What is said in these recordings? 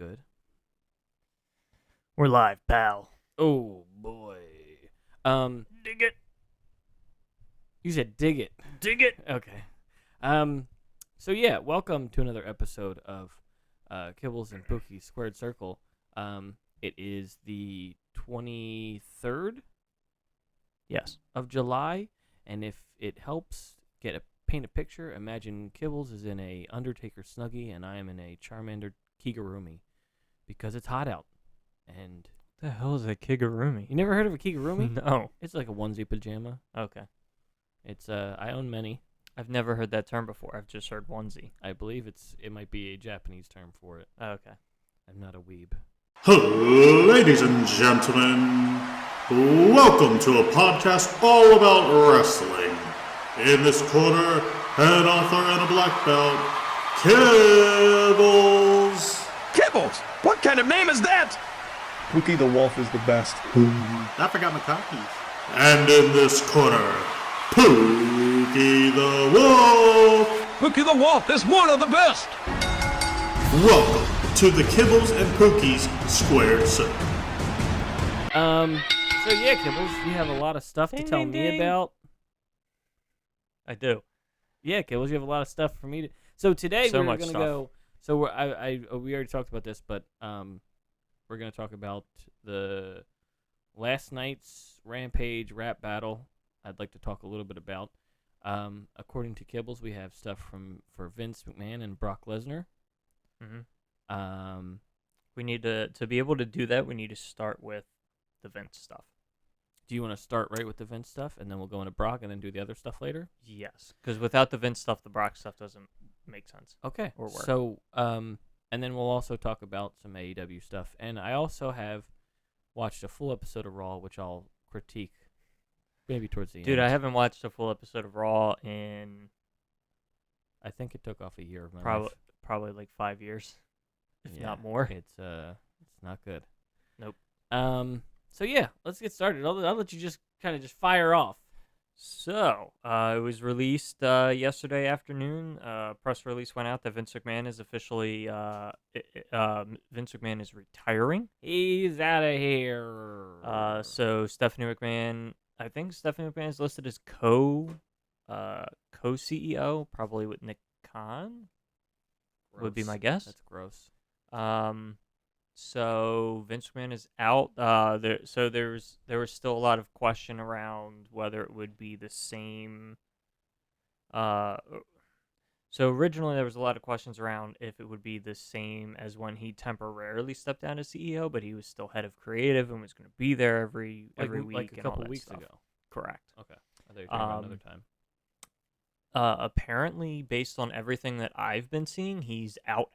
Good. We're live, pal. Oh boy. Dig it. You said dig it. Dig it. Okay. So yeah, welcome to another episode of Kibbles and Pookie's Squared Circle. It is the 23rd Yes. of July, and if it helps paint a picture, imagine Kibbles is in a Undertaker Snuggie and I am in a Charmander Kigurumi because it's hot out. And What the hell is a kigurumi? you never heard of a Kigurumi? No. It's like a onesie pajama. Okay. It's I own many. I've never heard that term before. I've just heard onesie. I believe it might be a Japanese term for it. Okay. I'm not a weeb. Ladies and gentlemen, welcome to a podcast all about wrestling. In this corner, head author and a black belt, Kibbles. Kibbles? What kind of name is that? Pookie the Wolf is the best. I forgot my copies. And in this corner, Pookie the Wolf. Pookie the Wolf is one of the best. Welcome to the Kibbles and Pookie's Squared Circle. So yeah, Kibbles, you have a lot of stuff to tell me about. I do. Yeah, Kibbles, you have a lot of stuff for me to. So today So we're much gonna stuff. go. So we already talked about this, but we're gonna talk about the last night's Rampage rap battle. I'd like to talk a little bit about. According to Kibbles, we have stuff for Vince McMahon and Brock Lesnar. Mm-hmm. We need to be able to do that. We need to start with the Vince stuff. Do you want to start right with the Vince stuff, and then we'll go into Brock, and then do the other stuff later? Yes, because without the Vince stuff, the Brock stuff doesn't make sense. Okay. Or work. So, and then we'll also talk about some AEW stuff, and I also have watched a full episode of Raw, which I'll critique maybe towards the end. Dude, I haven't watched a full episode of Raw in I think it took off a year of my probably life. probably like 5 years, if Yeah, not more. It's not good. Nope. So yeah, let's get started. I'll let you just kind of fire off. So, it was released yesterday afternoon. Press release went out that Vince McMahon is officially Vince McMahon is retiring. He's out of here. So Stephanie McMahon, I think Stephanie McMahon is listed as co-CEO, probably with Nick Khan. Would be Gross. my guess. That's gross. So Vince McMahon is out. There was still a lot of question around whether it would be the same. So originally there was a lot of questions around if it would be the same as when he temporarily stepped down as CEO, but he was still head of creative and was going to be there every week, like a and all couple that weeks stuff. ago. Correct. Okay. I thought you were talking about another time. Apparently, based on everything that I've been seeing, he's out.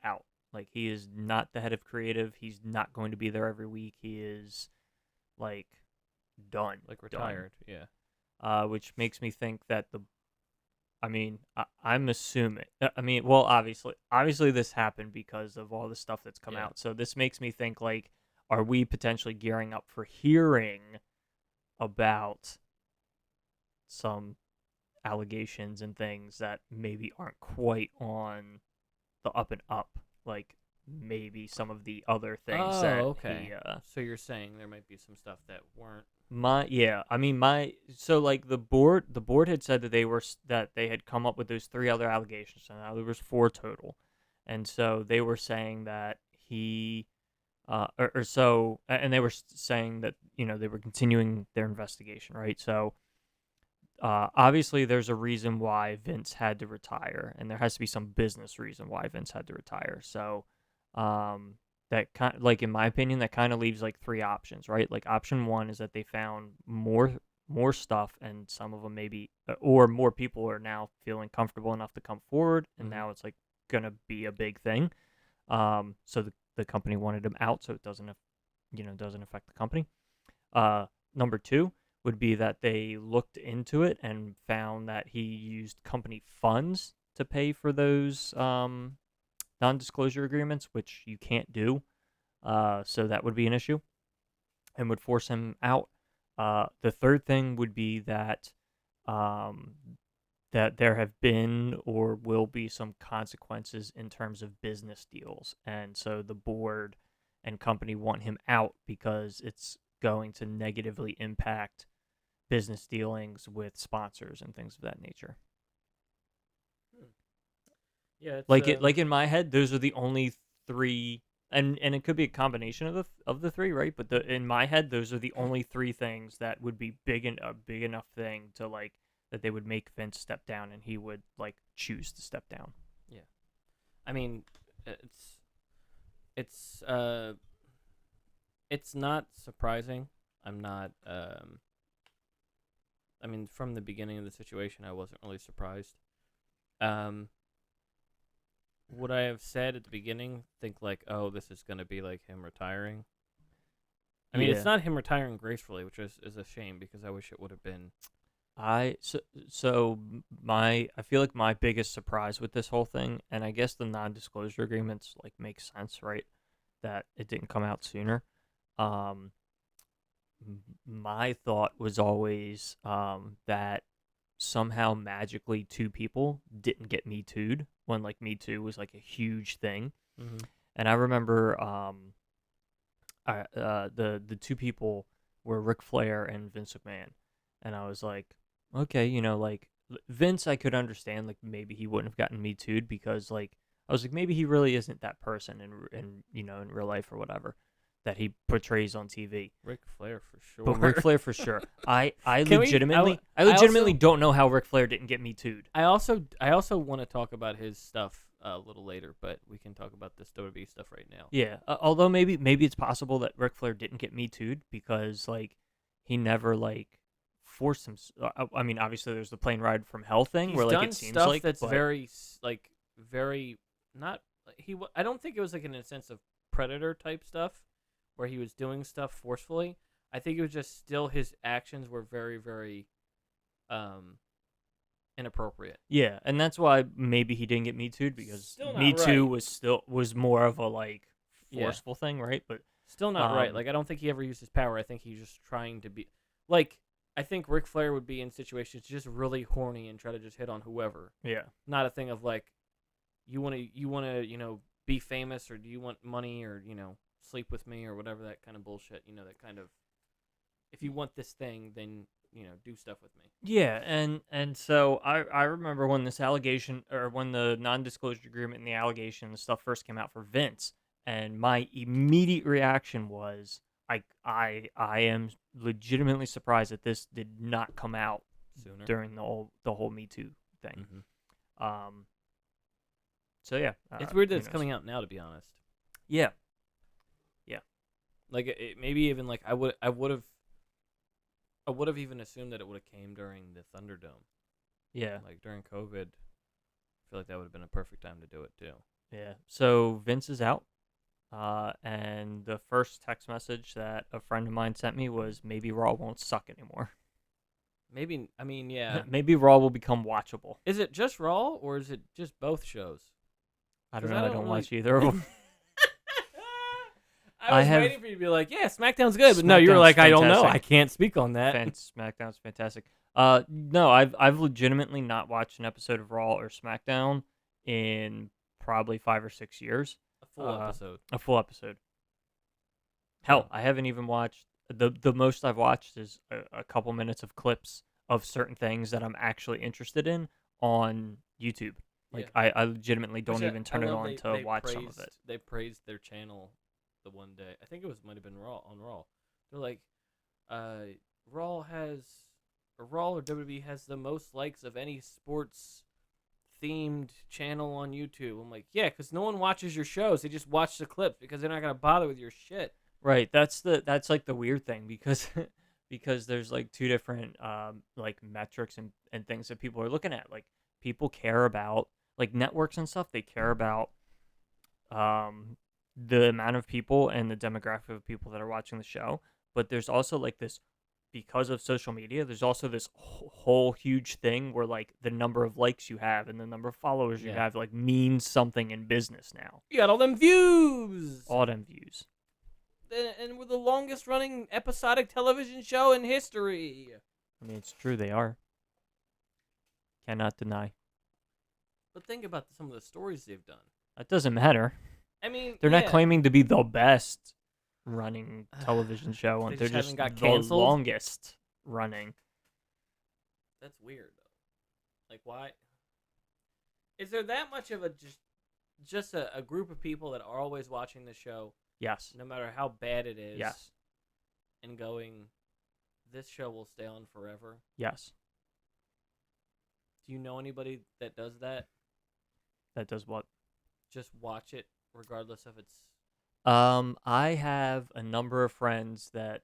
Like, he is not the head of creative. He's not going to be there every week. He is, like, done. Like retired. Yeah. Which makes me think that I'm assuming. Well, obviously this happened because of all the stuff that's come Yeah. out. So this makes me think, like, are we potentially gearing up for hearing about some allegations and things that maybe aren't quite on the up and up, like maybe some of the other things that okay. he, So you're saying there might be some stuff that weren't. so like the board had said that they had come up with those 3 other allegations, so now there was 4 total, and so they were saying that he and they were saying that they were continuing their investigation, right? So obviously there's a reason why Vince had to retire, and there has to be some business reason why Vince had to retire. So that in my opinion, that kind of leaves like 3 options, right? Like option 1 is that they found more stuff, and some of them maybe, or more people are now feeling comfortable enough to come forward, and now it's like gonna be a big thing. So the company wanted him out, so it doesn't affect the company. Number 2 would be that they looked into it and found that he used company funds to pay for those non-disclosure agreements, which you can't do. So that would be an issue and would force him out. The third thing would be that that there have been or will be some consequences in terms of business deals, and so the board and company want him out because it's going to negatively impact business dealings with sponsors and things of that nature. Yeah, it's, Like in my head, those are the only three, and it could be a combination of the three, right? But in my head, those are the only three things that would be a big enough thing to like that they would make Vince step down, and he would like choose to step down. Yeah, I mean, it's not surprising. I'm not. I mean, from the beginning of the situation, I wasn't really surprised. Would I have said at the beginning, think like, oh, this is going to be like him retiring? I mean, Yeah. it's not him retiring gracefully, which is a shame because I wish it would have been. I feel like my biggest surprise with this whole thing, and I guess the non-disclosure agreements like make sense, right? That it didn't come out sooner. My thought was always that somehow magically two people didn't get Me Too'd when like Me Too was like a huge thing. Mm-hmm. And I remember the two people were Ric Flair and Vince McMahon, and I was like, okay, like Vince, I could understand like maybe he wouldn't have gotten Me Too'd because like I was like maybe he really isn't that person in in real life or whatever that he portrays on TV. Ric Flair for sure. But Ric Flair for sure. I Can we- legitimately I legitimately also- don't know how Ric Flair didn't get Me Too'd. I also want to talk about his stuff a little later, but we can talk about this WWE stuff right now. Yeah, although maybe it's possible that Ric Flair didn't get Me Too'd because like he never like forced him. I mean, obviously there's the plane ride from hell thing He's where like done it seems stuff like that's but- very not I don't think it was like in a sense of predator type stuff where he was doing stuff forcefully. I think it was just still his actions were very, very inappropriate. Yeah, and that's why maybe he didn't get Me Too'd because Still not Me Too right. was more of a like Yeah. forceful thing, right? But Still not right. Um, Like I don't think he ever used his power. I think he's just trying to be like I think Ric Flair would be in situations just really horny and try to just hit on whoever. yeah, Not a thing of like you want to be famous or do you want money or sleep with me or whatever that kind of bullshit. That kind of if you want this thing then do stuff with me. yeah, and so I remember when this allegation or when the non-disclosure agreement and the allegation and stuff first came out for Vince, and my immediate reaction was I am legitimately surprised that this did not come out Sooner. during the whole Me Too thing. Mm-hmm. So yeah, It's weird that who it's knows? coming out now, to be honest. Yeah, Like it maybe even like I would have even assumed that it would have came during the Thunderdome. yeah, Like during COVID, I feel like that would have been a perfect time to do it too. yeah. So Vince is out, and the first text message that a friend of mine sent me was maybe Raw won't suck anymore. Maybe I mean yeah. Maybe Raw will become watchable. Is it just Raw or is it just both shows? I don't 'Cause know. I I don't don't really- watch either of them. I was have- waiting for you to be like, yeah, SmackDown's good, but no, you were SmackDown's like, I don't know, I fantastic. can't speak on that. SmackDown's fantastic. No, I've legitimately not watched an episode of Raw or SmackDown in probably 5 or 6 years. A full episode. A full episode. Hell, I haven't even watched the most I've watched is a couple minutes of clips of certain things that I'm actually interested in on YouTube. Like Yeah. I legitimately don't Which even turn it love on to they watch some of it. They praised their channel the one day. I think it might have been Raw on Raw. They're like, Raw or WWE has the most likes of any sports themed channel on YouTube. I'm like, yeah, because no one watches your shows. They just watch the clips because they're not gonna bother with your shit. Right. That's like the weird thing because because there's like two different like metrics and things that people are looking at. Like people care about like networks and stuff, they care about the amount of people and the demographic of people that are watching the show. But there's also like this because of social media, there's also this whole huge thing where like the number of likes you have and the number of followers you Yeah. have like means something in business now. You got all them views. All them views. And we're the longest running episodic television show in history. I mean, it's true they are. Cannot deny. But think about some of the stories they've done. That doesn't matter. I mean, They're not yeah, claiming to be the best running television show. They They're just just haven't got the canceled? longest running. That's weird though. Like, why? Is there that much of a just a group of people that are always watching the show, Yes. no matter how bad it is? Yes. And going, this show will stay on forever. Yes. Do you know anybody that does that? That does what? Just watch it, regardless if it's. I have a number of friends that,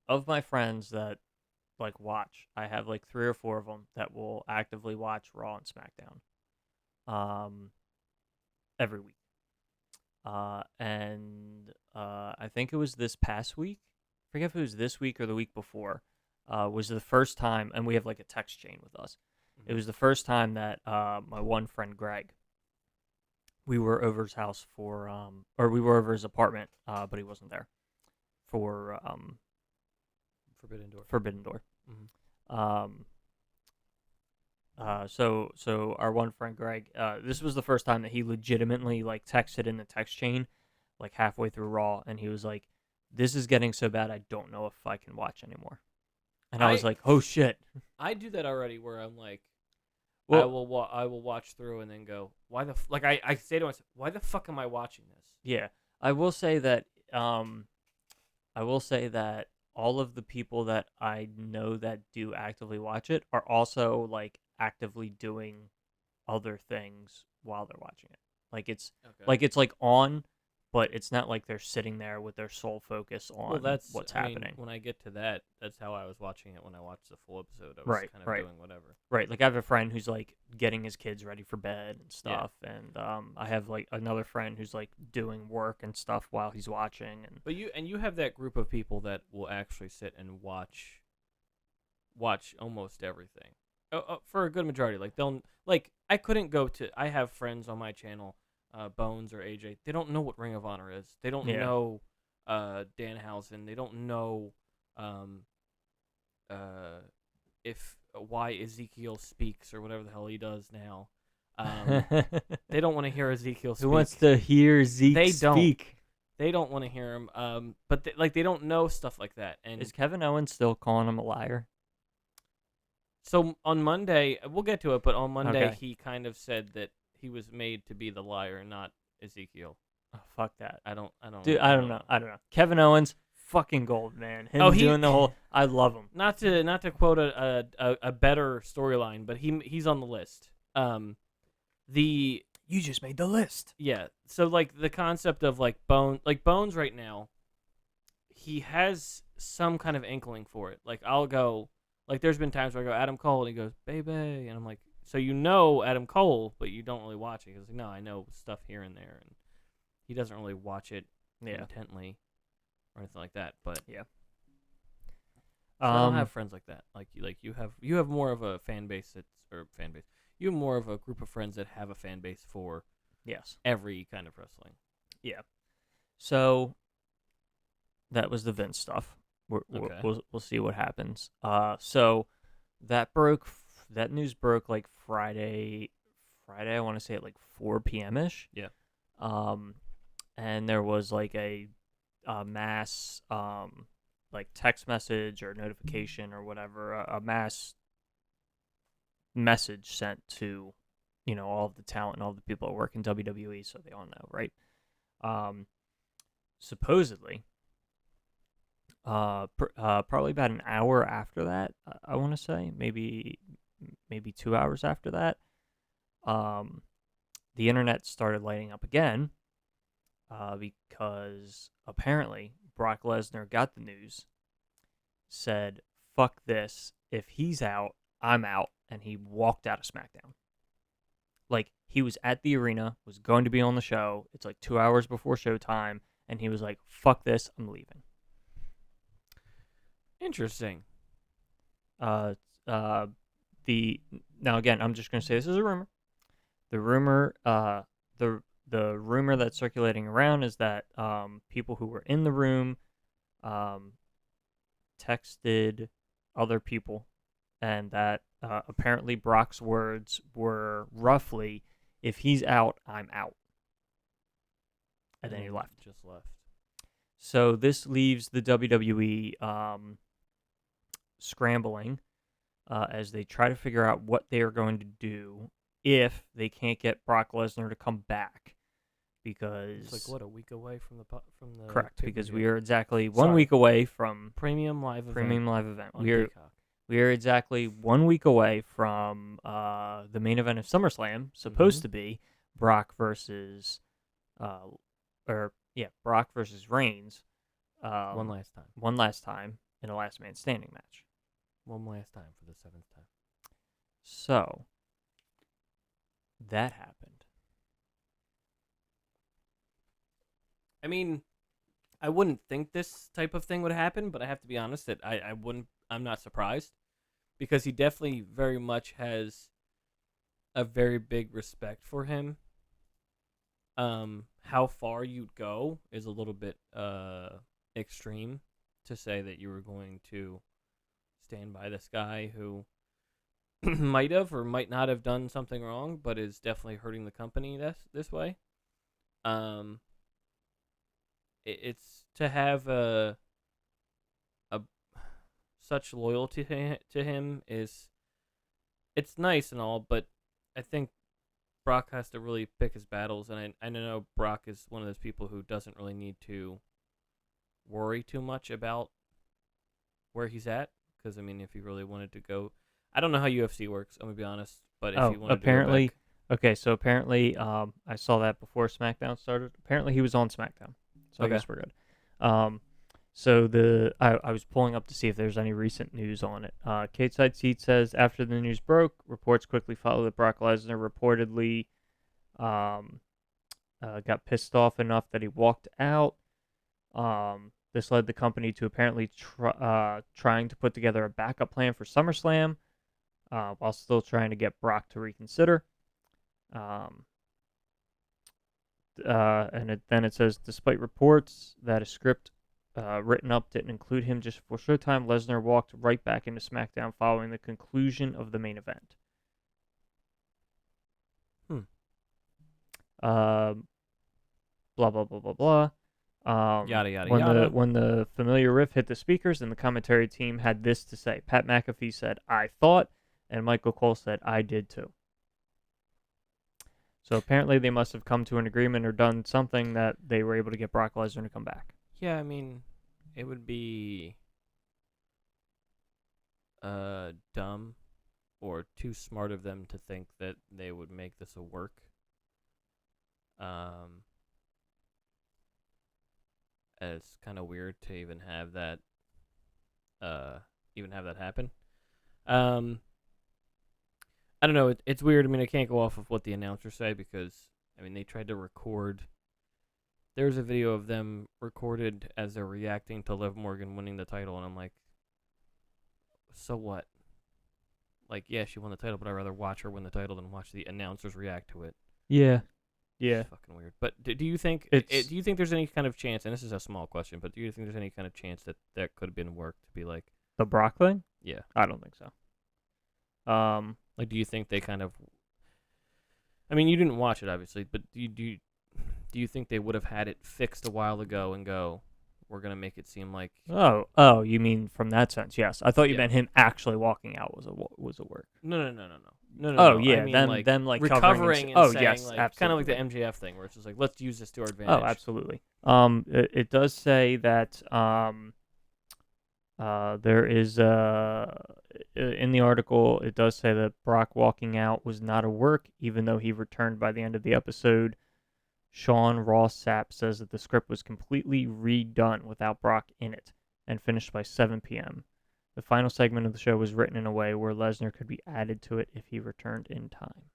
of my friends that, like, watch. I have like 3 or 4 of them that will actively watch Raw and SmackDown, every week. And I think it was this past week. I forget if it was this week or the week before. Was the first time, and we have like a text chain with us. It was the first time that my one friend Greg, we were over his house or we were over his apartment, but he wasn't there for Forbidden Door. Forbidden Door. Mm-hmm. So our one friend Greg, this was the first time that he legitimately like texted in the text chain, like halfway through Raw, and he was like, "This is getting so bad, I don't know if I can watch anymore." And I was like, "Oh shit!" I do that already, where I'm like, Well, I will watch through and then go, why the like I say to myself, why the fuck am I watching this? yeah, I will say that all of the people that I know that do actively watch it are also like actively doing other things while they're watching it. Like it's like on, but it's not like they're sitting there with their sole focus on what's happening. When I get to that, that's how I was watching it when I watched the full episode. I was Right, kind of right. doing whatever. Right, like I have a friend who's like getting his kids ready for bed and stuff, and I have like another friend who's like doing work and stuff while he's watching. And But you have that group of people that will actually sit and watch almost everything. For a good majority, like they'll like I couldn't go to. I have friends on my channel, Bones or AJ. They don't know what Ring of Honor is. They don't know Danhausen. They don't know if why Ezekiel speaks or whatever the hell he does now. They don't want to hear Ezekiel speak. Who wants to hear Zeke speak? They don't want to hear him. But they don't know stuff like that. And Is Kevin Owens still calling him a liar? so on Monday, we'll get to it. But on Monday, Okay. he kind of said that he was made to be the liar, not Ezekiel. Oh, fuck that. I don't. Dude, I don't know. Kevin Owens, fucking gold, man. Him doing the whole. I love him. Not to quote a better storyline, but he's on the list. You just made the list. Yeah. So like the concept of Bones right now, he has some kind of inkling for it. Like I'll go, like there's been times where I go Adam Cole and he goes baby, and I'm like, so you know Adam Cole, but you don't really watch it. He goes, no, I know stuff here and there, and he doesn't really watch it intently or anything like that. But yeah, so I don't have friends like that. Like you have more of a fan base You have more of a group of friends that have a fan base for every kind of wrestling. Yeah. So that was the Vince stuff. Okay. We'll see what happens. So that news broke like Friday. I want to say at like 4 p.m. ish. Yeah. And there was like a mass like text message or notification or whatever, a mass message sent to, all of the talent and all the people that work in WWE, so they all know, right? Supposedly, probably about an hour after that, I want to say, maybe 2 hours after that, the internet started lighting up again, because apparently Brock Lesnar got the news, said, "Fuck this, if he's out, I'm out," and he walked out of SmackDown. Like, he was at the arena, was going to be on the show. It's like 2 hours before showtime, and he was like, "Fuck this, I'm leaving." Interesting. Now again, I'm just gonna say this is a rumor. The rumor, the rumor that's circulating around is that people who were in the room texted other people and that apparently Brock's words were roughly, "If he's out, I'm out." And then he left. Just left. So this leaves the WWE scrambling as they try to figure out what they are going to do if they can't get Brock Lesnar to come back. Because It's like, what, a week away from the correct, because pay-per-view? we are exactly 1 week away from Premium live event. on We are Peacock. We are exactly 1 week away from the main event of SummerSlam, supposed to be Brock versus, Brock versus Reigns. One last time. One last time in a last man standing match. One last time for the 7th time. So, that happened. I mean, I wouldn't think this type of thing would happen, but I have to be honest that I'm not surprised, because he definitely very much has a very big respect for him. How far you'd go is a little bit extreme to say that you were going to stand by this guy who might have or might not have done something wrong, but is definitely hurting the company this way. It's to have such loyalty to him it's nice and all, but I think Brock has to really pick his battles, and I know Brock is one of those people who doesn't really need to worry too much about where he's at, because I mean, if he really wanted to go, I don't know how UFC works, I'm gonna be honest, but if he wanted apparently, to go back, apparently, I saw that before SmackDown started. Apparently, he was on SmackDown, so I guess we're good. So I was pulling up to see if there's any recent news on it. Kate Side Seat says, after the news broke, reports quickly followed that Brock Lesnar reportedly got pissed off enough that he walked out. This led the company to apparently trying to put together a backup plan for SummerSlam, while still trying to get Brock to reconsider. Then it says, despite reports that a script written up didn't include him just before Showtime, Lesnar walked right back into SmackDown following the conclusion of the main event. Blah, blah, blah, blah, blah. Yada, yada, yada. When the familiar riff hit the speakers and the commentary team had this to say, Pat McAfee said, "I thought," and Michael Cole said, "I did too." So apparently they must have come to an agreement or done something that they were able to get Brock Lesnar to come back. Yeah, I mean, it would be dumb or too smart of them to think that they would make this a work. It's kind of weird to even have that happen. I don't know. It's weird. I mean, I can't go off of what the announcers say, because I mean, they tried to record. There's a video of them recorded as they're reacting to Liv Morgan winning the title, and I'm like, so what? Like, yeah, she won the title, but I'd rather watch her win the title than watch the announcers react to it. Yeah. It's fucking weird. But do you think there's any kind of chance, and this is a small question, but do you think there's any kind of chance that that could have been worked to be like the Brock thing? Yeah. I don't think so. Like, do you think they kind of? I mean, you didn't watch it, obviously, but do you think they would have had it fixed a while ago and go, we're gonna make it seem like? Oh, you mean from that sense? Yes, I thought you meant him actually walking out was a work. No. Oh yeah, I mean, them like recovering and and saying, yes, like, absolutely. kind of like the MJF thing, where it's just like, let's use this to our advantage. Oh, absolutely. It does say that there is in the article, it does say that Brock walking out was not a work, even though he returned by the end of the episode. Sean Ross Sapp says that the script was completely redone without Brock in it and finished by 7 p.m. The final segment of the show was written in a way where Lesnar could be added to it if he returned in time.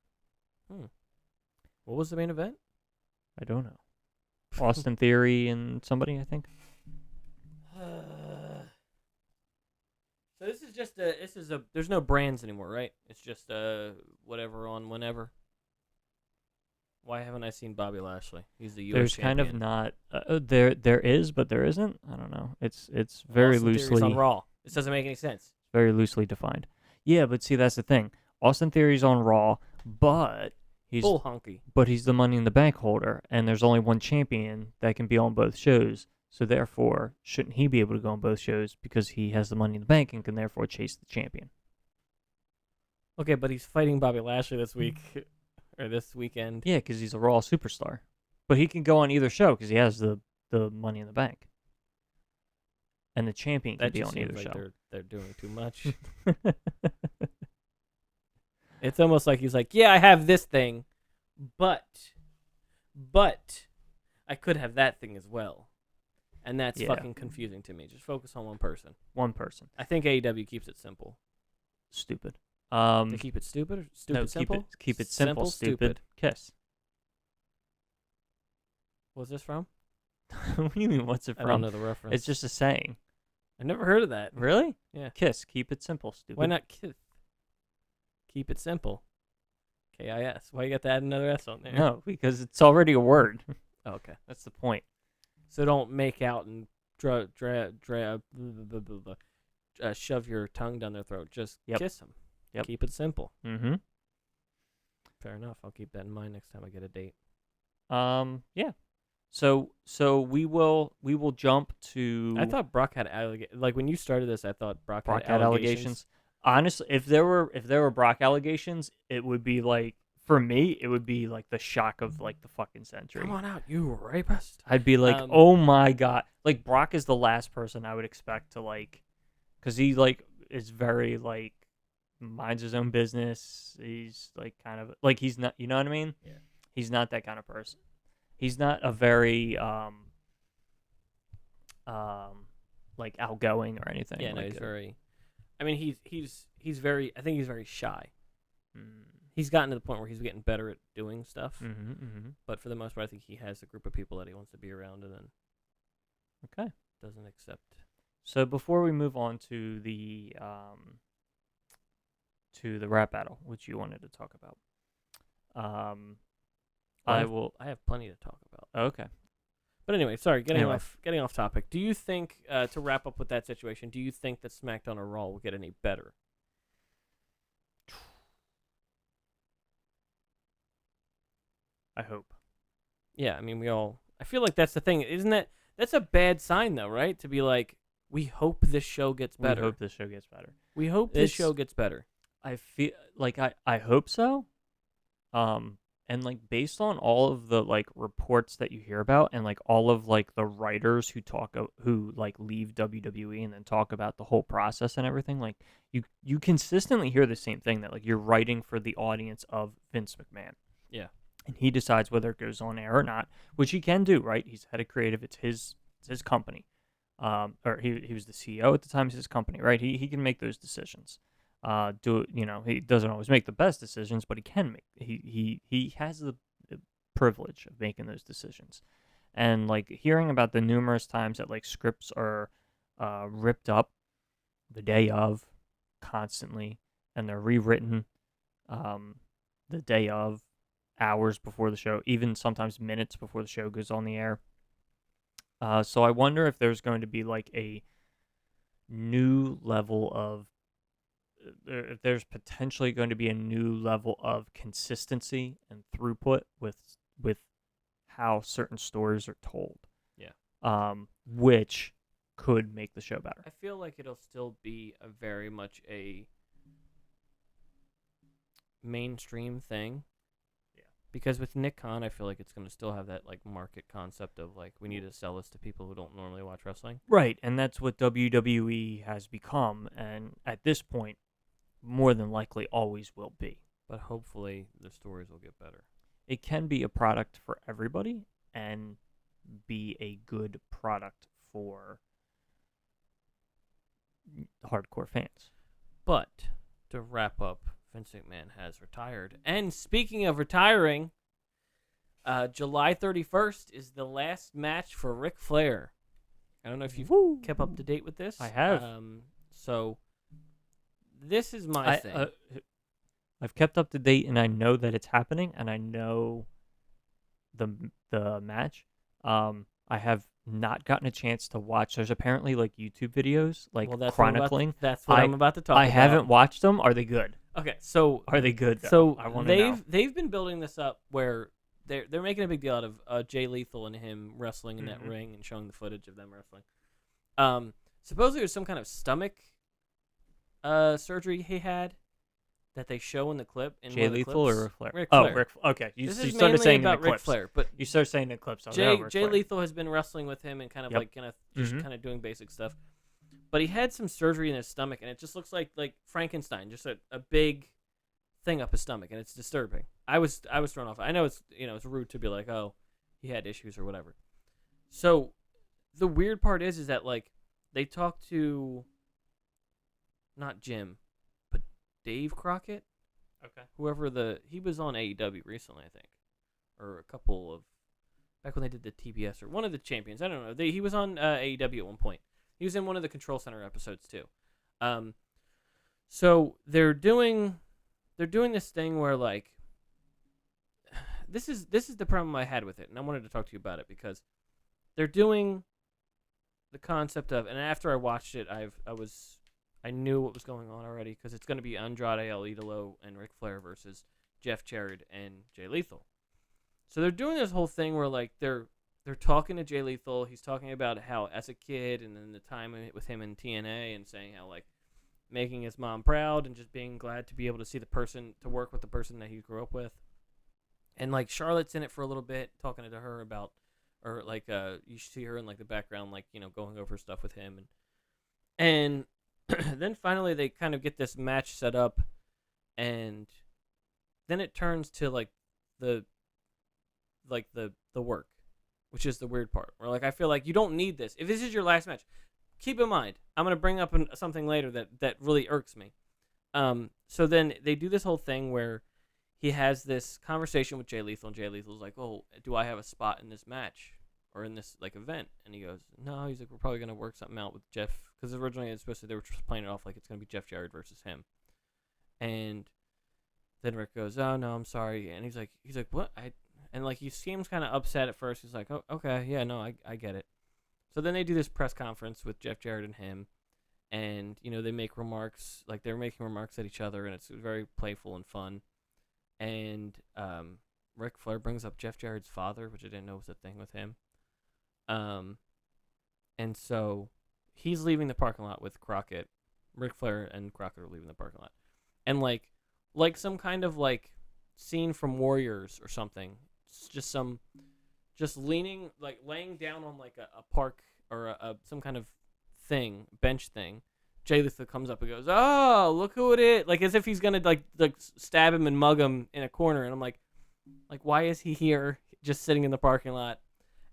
What was the main event? I don't know. Austin Theory and somebody, I think. So this is just there's no brands anymore, right? It's just whatever on whenever. Why haven't I seen Bobby Lashley? He's the U.S. There's champion. kind of not there is, but there isn't. I don't know. It's very Austin Theory's loosely on Raw. This doesn't make any sense. very loosely defined. Yeah, but see, that's the thing. Austin Theory's on Raw, but he's Bull honky. the Money in the Bank holder, and there's only one champion that can be on both shows. So therefore, shouldn't he be able to go on both shows because he has the Money in the Bank and can therefore chase the champion? Okay, but he's fighting Bobby Lashley this week or this weekend. Yeah, because he's a Raw superstar. But he can go on either show because he has the Money in the Bank. And the champion can That be just on seems either like show. they're doing too much. It's almost like he's like, yeah, I have this thing, but I could have that thing as well. And that's Yeah. fucking confusing to me. Just focus on one person. One person. I think AEW keeps it simple. Stupid. They keep it stupid or stupid No, simple? keep it simple, stupid. Kiss. What's this from? What do you mean, what's it I from? don't know the reference. It's just a saying. I've never heard of that. Really? Yeah. Kiss. Keep it simple, stupid. Why not kiss? Keep it simple. KIS. Why you got to add another S on there? No, because it's already a word. Oh, okay. That's the point. So don't make out and shove your tongue down their throat. Just Yep. kiss them. Yep. Keep it simple. Mm-hmm. Fair enough. I'll keep that in mind next time I get a date. Yeah. So we will jump to. I thought Brock had like when you started this. I thought Brock had allegations. Honestly, if there were Brock allegations, it would be like, for me, it would be like the shock of like the fucking century. Come on out, you rapist! I'd be like, oh my god! Like Brock is the last person I would expect to like, because he like is very like minds his own business. He's like kind of like he's not, you know what I mean? Yeah. He's not that kind of person. He's not a very like outgoing or anything. Yeah, no, like he's very. I mean, he's very. I think he's very shy. Mm. He's gotten to the point where he's getting better at doing stuff. Mm-hmm, mm-hmm. But for the most part, I think he has a group of people that he wants to be around, and then Okay. doesn't accept. So before we move on to the rap battle, which you wanted to talk about, I have plenty to talk about. Okay. But anyway, sorry, getting Anyway. off topic. Do you think to wrap up with that situation? Do you think that SmackDown or Raw will get any better? I hope. Yeah, I mean, I feel like that's the thing, isn't it? That's a bad sign, though, right? To be like, we hope this show gets better. We hope this show gets better. We hope this It's- show gets better. I feel like I hope so. And like based on all of the like reports that you hear about, and like all of like the writers who like leave WWE and then talk about the whole process and everything, like you consistently hear the same thing, that like you're writing for the audience of Vince McMahon. Yeah. And he decides whether it goes on air or not, which he can do, right? He's head of creative. It's his company. Or he was the CEO at the time. It's his company, right? He can make those decisions. He doesn't always make the best decisions, but he can make. He has the privilege of making those decisions. And like hearing about the numerous times that like scripts are ripped up the day of constantly, and they're rewritten the day of, hours before the show, even sometimes minutes before the show goes on the air. So I wonder if there's going to be like a new level of, if there's potentially going to be a new level of consistency and throughput with how certain stories are told. Yeah. Which could make the show better. I feel like it'll still be a very much a mainstream thing. Because with Nick Khan, I feel like it's going to still have that like market concept of like, we need to sell this to people who don't normally watch wrestling. Right, and that's what WWE has become, and at this point, more than likely always will be. But hopefully the stories will get better. It can be a product for everybody and be a good product for hardcore fans. But to wrap up, Vince McMahon has retired. And speaking of retiring, July 31st is the last match for Ric Flair. I don't know if you've kept up to date with this. I have. So this is my thing. I've kept up to date, and I know that it's happening, and I know the match. I have not gotten a chance to watch. There's apparently like YouTube videos like Well, chronicling. That's what I'm about to talk I about. haven't watched them. Are they good? Okay, so Are they good though? So I want to know. they've been building this up where they're making a big deal out of Jay Lethal and him wrestling in that ring and showing the footage of them wrestling. Supposedly there's some kind of stomach surgery he had that they show in the clip. In Jay one of the Lethal clips. or Ric Flair? Ric Oh, Flair. okay. You This started is mainly saying about in the Ric clips. Flair, but You started saying in the clips. Jay Ric Jay Flair. Lethal has been wrestling with him and kind of Yep. like kind of doing basic stuff. But he had some surgery in his stomach, and it just looks like Frankenstein, just a big thing up his stomach, and it's disturbing. I was thrown off. I know it's rude to be like, oh, he had issues or whatever. So the weird part is that like they talked to not Jim, but Dave Crockett. Okay. Whoever he was on AEW recently, I think, or a couple of back when they did the TBS or one of the champions. I don't know. He was on AEW at one point. He was in one of the Control Center episodes too. So they're doing this thing where like this is the problem I had with it, and I wanted to talk to you about it because they're doing the concept of, and after I watched it, I knew what was going on already because it's going to be Andrade El Idolo and Ric Flair versus Jeff Jarrett and Jay Lethal. So they're doing this whole thing where like they're talking to Jay Lethal. He's talking about how as a kid and then the time with him in TNA and saying how like making his mom proud and just being glad to be able to see to work with the person that he grew up with. And like Charlotte's in it for a little bit, talking to her about, or like you see her in like the background, like going over stuff with him, and then finally they kind of get this match set up, and then it turns to like the work, which is the weird part. Where like I feel like you don't need this. If this is your last match, keep in mind I'm gonna bring up something later that really irks me. So then they do this whole thing where he has this conversation with Jay Lethal, and Jay Lethal's like, "Oh, do I have a spot in this match or in this like event?" And he goes, "No." He's like, "We're probably gonna work something out with Jeff," because originally it's supposed to, they were just playing it off like it's gonna be Jeff Jarrett versus him. And then Rick goes, "Oh no, I'm sorry." And he's like, "What?" And like he seems kind of upset at first. He's like, "Oh, okay, yeah, no, I get it." So then they do this press conference with Jeff Jarrett and him, and they make remarks, like they're making remarks at each other, and it's very playful and fun. And Ric Flair brings up Jeff Jarrett's father, which I didn't know was a thing with him. And so he's leaving the parking lot with Crockett. Ric Flair and Crockett are leaving the parking lot, and like some kind of like scene from Warriors or something. It's just leaning, like laying down on like a park or a some kind of bench thing. Jay Lethal comes up and goes, "Oh, look who it is!" Like as if he's gonna like stab him and mug him in a corner. And I'm like, why is he here, just sitting in the parking lot?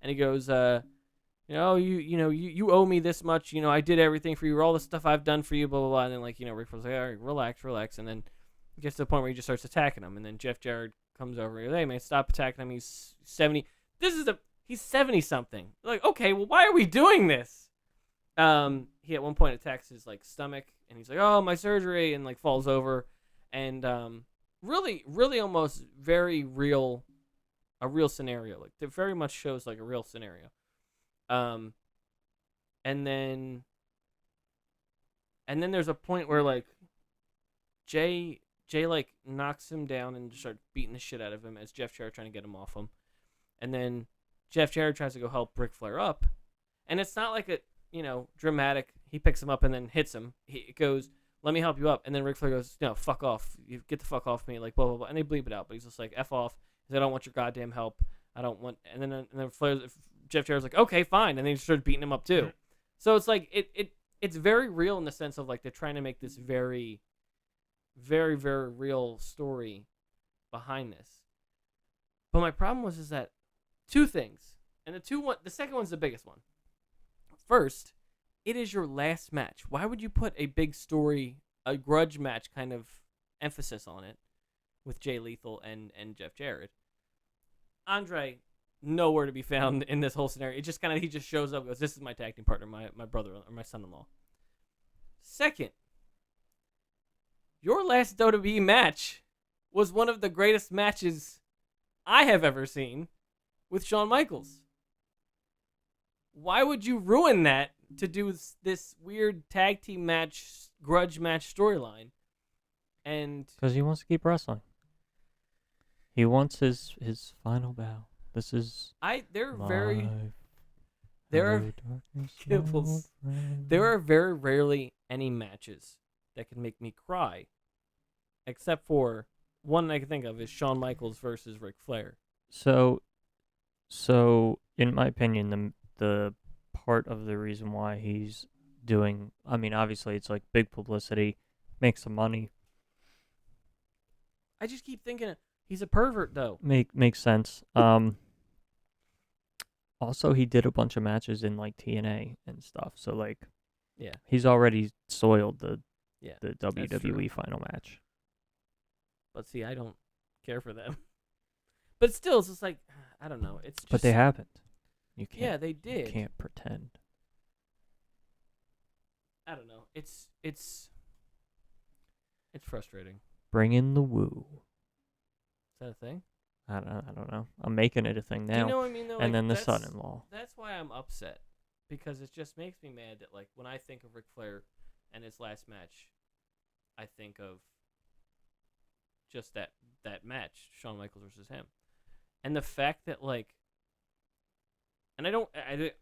And he goes, you owe me this much. I did everything for you, all the stuff I've done for you, blah blah blah. And then like Ric Flair's like, "All right, relax." And then it gets to the point where he just starts attacking him. And then Jeff Jarrett comes over and goes, "Hey man, stop attacking him. He's 70. He's 70 something." Like, okay, well why are we doing this? He at one point attacks his like stomach, and he's like, "Oh, my surgery," and like falls over, and really, really almost very real, a real scenario. Like it very much shows like a real scenario. And then there's a point where like Jay like knocks him down and just starts beating the shit out of him as Jeff Jarrett trying to get him off him, and then Jeff Jarrett tries to go help Ric Flair up, and it's not like a dramatic. He picks him up and then hits him. He goes, "Let me help you up," and then Ric Flair goes, "No, fuck off. You get the fuck off me," like blah blah blah, and they bleep it out. But he's just like, "F off." He's like, "I don't want your goddamn help. I don't want." And then Jeff Jarrett's like, "Okay, fine," and then he started beating him up too. Mm-hmm. So it's like it's very real in the sense of like they're trying to make this very, very, very real story behind this. But my problem is that two things, and the second one's the biggest one. First, it is your last match. Why would you put a big story, a grudge match kind of emphasis on it with Jay Lethal and Jeff Jarrett? Andre, nowhere to be found in this whole scenario. It just kind of, he just shows up and goes, "This is my tag team partner, my brother or my son-in-law." Second, your last WWE match was one of the greatest matches I have ever seen with Shawn Michaels. Why would you ruin that to do this weird tag team match, grudge match storyline? And Because he wants to keep wrestling. He wants his final bow. This is there my are hello, darkness, my old Kibbles. friend. There are very rarely any matches that can make me cry, except for one I can think of is Shawn Michaels versus Ric Flair. So in my opinion, the part of the reason why he's doing, I mean, obviously it's like big publicity, make some money, I just keep thinking he's a pervert, though. makes sense. Also he did a bunch of matches in like TNA and stuff, so like, Yeah, he's already soiled the yeah. WWE final match. But see, I don't care for them. But still, it's just like, I don't know. It's just, But they happened. You can't. Yeah, they did. You can't pretend. I don't know. It's frustrating. Bring in the woo. Is that a thing? I don't know. I'm making it a thing Do now. you know what I mean? Though, And like, then the that's- son-in-law. That's why I'm upset, because it just makes me mad that, like, when I think of Ric Flair and his last match, I think of just that match, Shawn Michaels versus him, and the fact that, like, and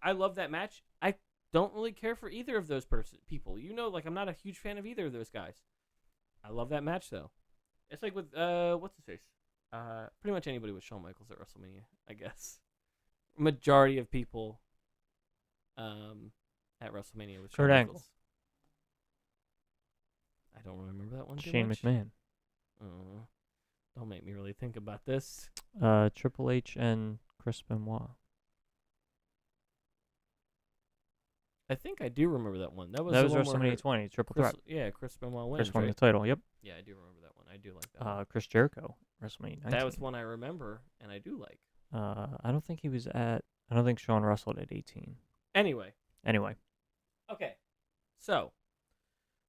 I love that match. I don't really care for either of those people. You know, like, I'm not a huge fan of either of those guys. I love that match though. It's like with what's his face? Pretty much anybody with Shawn Michaels at WrestleMania, I guess. Majority of people at WrestleMania with Shawn Kurt Angle. Michaels. I don't remember that one too Shane much. McMahon. Don't make me really think about this. Triple H and Chris Benoit. I think I do remember that one. That was That the was one where WrestleMania 20, triple Chris, threat. yeah, Chris Benoit wins, Chris won right? the title. Yep. Yeah, I do remember that one. I do like that one. Chris Jericho, WrestleMania 19. That was one I remember, and I do like. I don't think he was at. I don't think Shawn wrestled at 18. Anyway, Anyway, okay. So,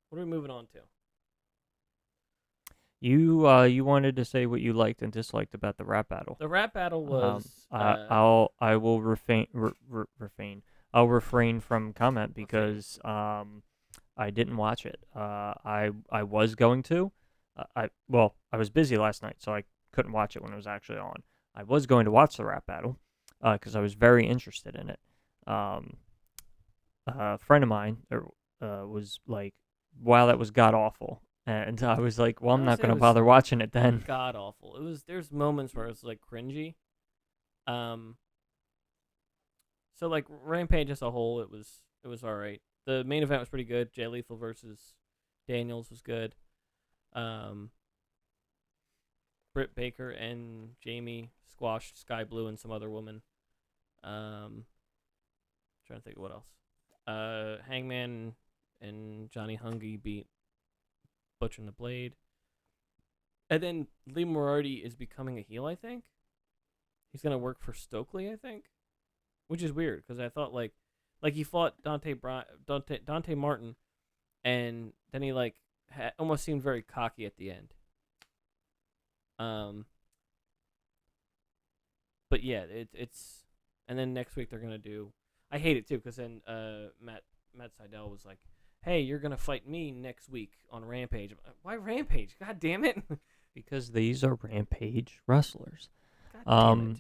what are we moving on to? you wanted to say what you liked and disliked about the rap battle. The rap battle was. I will refrain. I'll refrain from comment because I didn't watch it. I was going to. I was busy last night, so I couldn't watch it when it was actually on. I was going to watch the rap battle because I was very interested in it. A friend of mine was like, "Wow, that was god awful," and I was like, "Well, I'm I not would say going it to was bother watching it then." God awful. There's moments where it's like cringy. So like Rampage as a whole, it was all right. The main event was pretty good. Jay Lethal versus Daniels was good. Britt Baker and Jamie squashed Sky Blue and some other woman. Trying to think of what else. Hangman and Johnny Hungy beat Butcher and the Blade. And then Lee Moriarty is becoming a heel, I think. He's going to work for Stokely, I think. Which is weird, because I thought, like he fought Dante Martin, and then he, like, almost seemed very cocky at the end. But yeah, it's... And then next week they're going to do... I hate it, too, because then Matt Sydal was like, hey, you're going to fight me next week on Rampage. Why Rampage? God damn it. Because these are Rampage wrestlers. God damn it.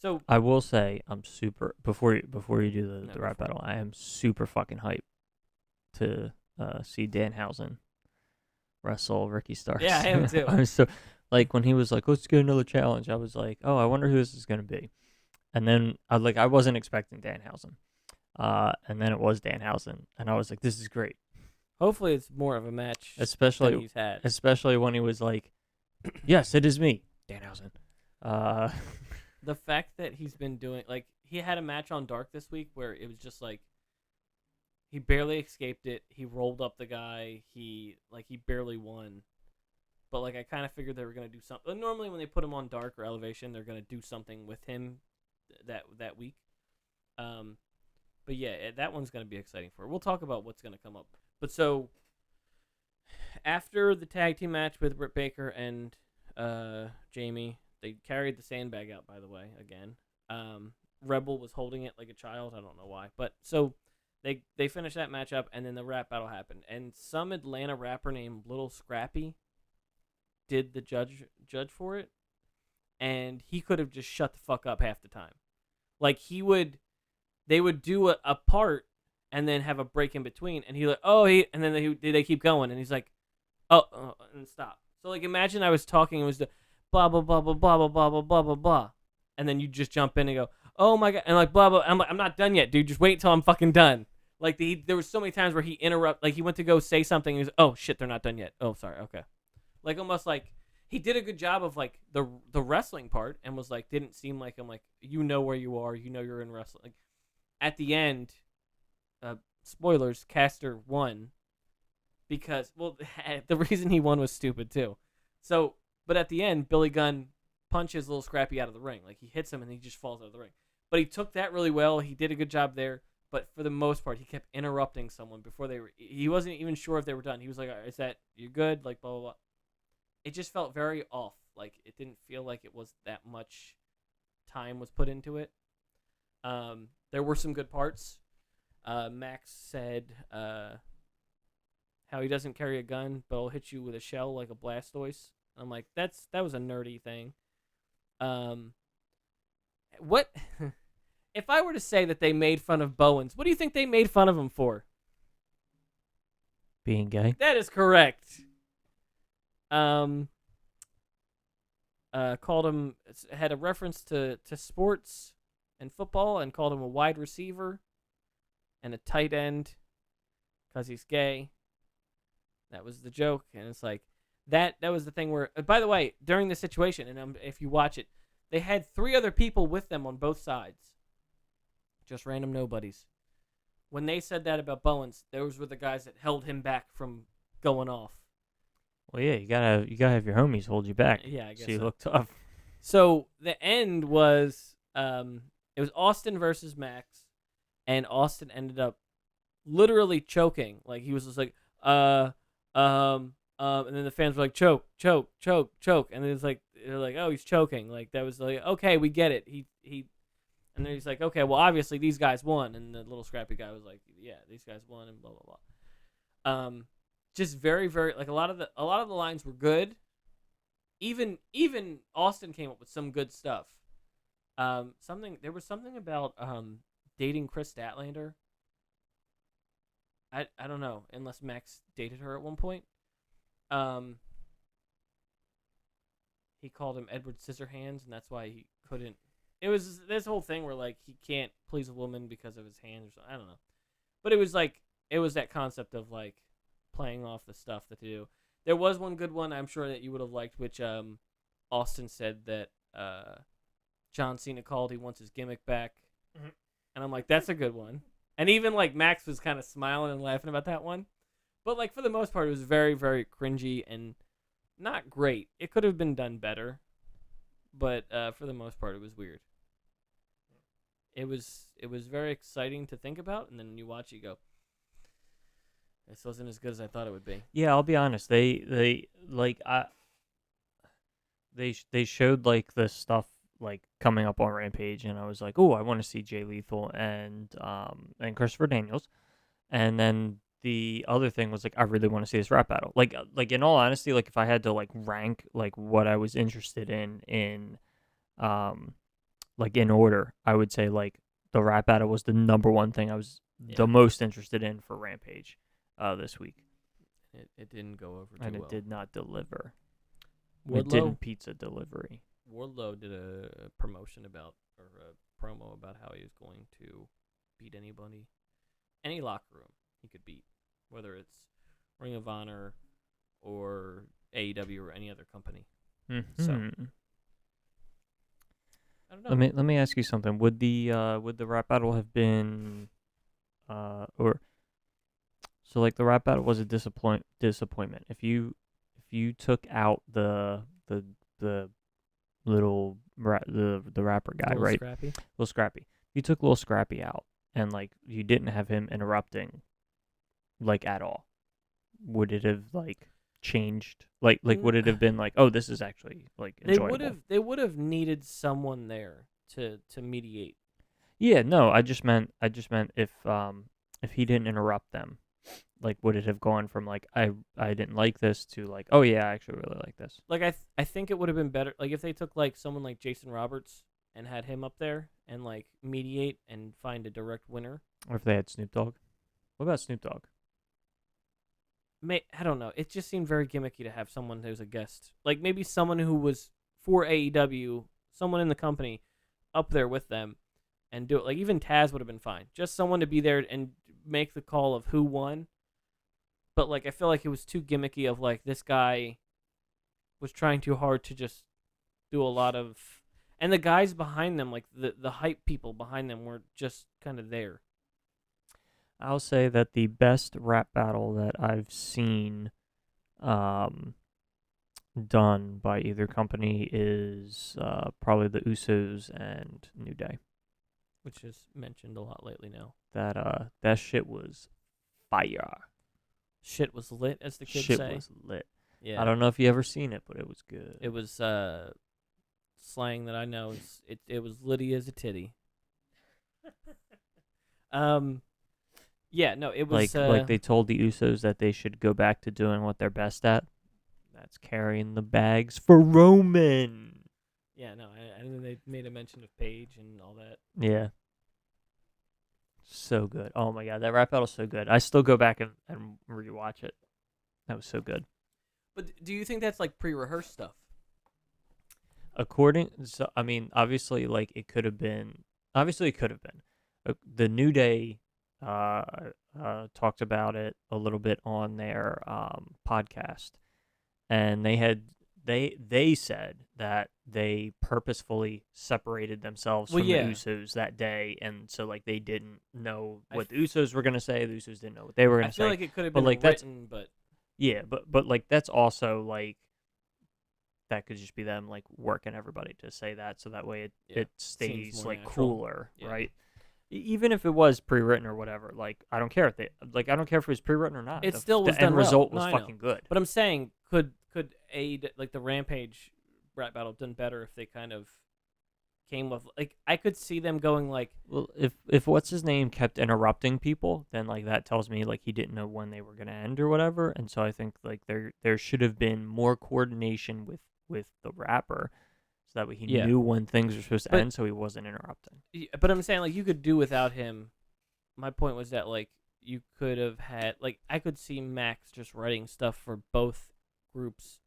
So I will say I'm super before you do No, the go rap for it. battle. I am super fucking hyped to see Danhausen wrestle Ricky Starks. Yeah, I am too. I'm so like when he was like, "Let's get another challenge." I was like, "Oh, I wonder who this is gonna be." And then I wasn't expecting Danhausen, and then it was Danhausen, and I was like, "This is great." hopefully it's more of a match than Especially he's had. especially when he was like, "Yes, it is me, Danhausen." The fact that he's been doing, like, he had a match on Dark this week where it was just like he barely escaped it. He rolled up the guy. He barely won. But like I kind of figured they were gonna do something. Normally when they put him on Dark or Elevation, they're gonna do something with him that week. But yeah, that one's gonna be exciting for. We'll talk about what's gonna come up. But so after the tag team match with Britt Baker and Jamie. They carried the sandbag out, by the way, again. Rebel was holding it like a child. I don't know why, but so they finished that match up, and then the rap battle happened, and some Atlanta rapper named Little Scrappy did the judge for it, and he could have just shut the fuck up half the time. Like they would do a part and then have a break in between, and and then they keep going, and he's like, and stop. So like imagine I was talking, and it was the blah blah blah blah blah blah blah blah blah blah blah, and then you just jump in and go, oh my god, and like blah blah. I'm like, I'm not done yet, dude. Just wait until I'm fucking done. Like there was so many times where he like he went to go say something, and he's oh shit, they're not done yet. Oh sorry, okay. Like almost like he did a good job of like the wrestling part, and was like didn't seem like I'm like you know where you are, you know you're in wrestling. Like, at the end, spoilers, Caster won because the reason he won was stupid too. So, but at the end, Billy Gunn punches Little Scrappy out of the ring. Like he hits him and he just falls out of the ring. But he took that really well. He did a good job there. But for the most part, he kept interrupting someone before he wasn't even sure if they were done. He was like, is that, you good? Like, blah, blah, blah. It just felt very off. Like, it didn't feel like it was that much time was put into it. There were some good parts. Max said how he doesn't carry a gun, but he'll hit you with a shell like a Blastoise. I'm like, that was a nerdy thing. What... If I were to say that they made fun of Bowens, what do you think they made fun of him for? Being gay. That is correct. Called him, had a reference to sports and football, and called him a wide receiver and a tight end because he's gay. That was the joke, and it's like that was the thing where. By the way, during the situation, and if you watch it, they had 3 other people with them on both sides. Just random nobodies. When they said that about Bowens, those were the guys that held him back from going off. Well, yeah, you gotta have your homies hold you back. Yeah, I guess so you so. look tough. So the end was it was Austin versus Max, and Austin ended up literally choking. Like he was just like and then the fans were like choke, choke, choke, choke, and it was like they're like, oh, he's choking. Like that was like, okay, we get it. He. And then he's like, okay, well, obviously these guys won. And the Little Scrappy guy was like, yeah, these guys won, and blah blah blah. Just very, very like a lot of the lines were good. Even Austin came up with some good stuff. There was something about dating Chris Statlander. I don't know, unless Max dated her at one point. He called him Edward Scissorhands, and that's why he couldn't. It was this whole thing where, like, he can't please a woman because of his hands or something. I don't know. But it was that concept of, like, playing off the stuff that they do. There was one good one I'm sure that you would have liked, which Austin said that John Cena called. He wants his gimmick back. Mm-hmm. And I'm like, that's a good one. And even, like, Max was kind of smiling and laughing about that one. But, like, for the most part, it was very, very cringy and not great. It could have been done better. But for the most part, it was weird. It was very exciting to think about, and then you watch it, you go, this wasn't as good as I thought it would be. Yeah, I'll be honest. They showed like the stuff like coming up on Rampage, and I was like, oh, I want to see Jay Lethal and Christopher Daniels, and then the other thing was like, I really want to see this rap battle. Like in all honesty, like if I had to like rank like what I was interested in like in order, I would say like the rap battle was the number one thing I was the most interested in for Rampage this week. It didn't go over too well. And it well. did not deliver. Wardlow, it didn't pizza delivery. Wardlow did a promotion about, or a promo about how he was going to beat anybody. Any locker room he could beat, whether it's Ring of Honor or AEW or any other company. Mm-hmm. So I don't know. Let me ask you something. Would the rap battle have been the rap battle was a disappointment. If you took out the little the rapper guy, Little right? Scrappy. Little Scrappy. You took Little Scrappy out and like you didn't have him interrupting like at all. Would it have like changed? Like would it have been like, oh, this is actually like enjoyable? They would have needed someone there to mediate. Yeah, no, I just meant if he didn't interrupt them, like would it have gone from like I didn't like this to like, oh yeah, I actually really like this. Like I think it would have been better like if they took like someone like Jason Roberts and had him up there and like mediate and find a direct winner. Or if they had Snoop Dogg. What about Snoop Dogg? I don't know. It just seemed very gimmicky to have someone who's a guest, like maybe someone who was for AEW, someone in the company, up there with them, and do it. Like even Taz would have been fine. Just someone to be there and make the call of who won. But like I feel like it was too gimmicky. Of like this guy was trying too hard to just do a lot of, and the guys behind them, like the hype people behind them, were just kind of there. I'll say that the best rap battle that I've seen done by either company is probably the Usos and New Day. Which is mentioned a lot lately now. That shit was fire. Shit was lit, as the kids Shit say. was lit. Yeah. I don't know if you ever seen it, but it was good. It was slang that I know. It was litty as a titty. Yeah, no, it was like they told the Usos that they should go back to doing what they're best at. That's carrying the bags for Roman. Yeah, no, and then they made a mention of Paige and all that. Yeah. So good. Oh my god, that rap battle's so good. I still go back and rewatch it. That was so good. But do you think that's like pre-rehearsed stuff? I mean, obviously, like it could have been. Obviously, it could have been. The New Day talked about it a little bit on their podcast, and they said that they purposefully separated themselves from the Usos that day, and so like they didn't know what the Usos were gonna say. The Usos didn't know what they were gonna say. I feel like it could have been like written, but yeah, but like that's also like that could just be them like working everybody to say that, so that way it stays like natural. cooler, right? Even if it was pre-written or whatever, like I don't care if I don't care if it was pre-written or not. It still was the end done well. result No, was I know. fucking good. But I'm saying, could like the Rampage rap battle done better if they kind of came with like I could see them going like, well, if what's his name kept interrupting people, then like that tells me like he didn't know when they were gonna end or whatever, and so I think like there should have been more coordination with the rapper. So that way he knew when things were supposed to end, so he wasn't interrupting. But I'm saying, like, you could do without him. My point was that, like, you could have had, like, I could see Max just writing stuff for both groups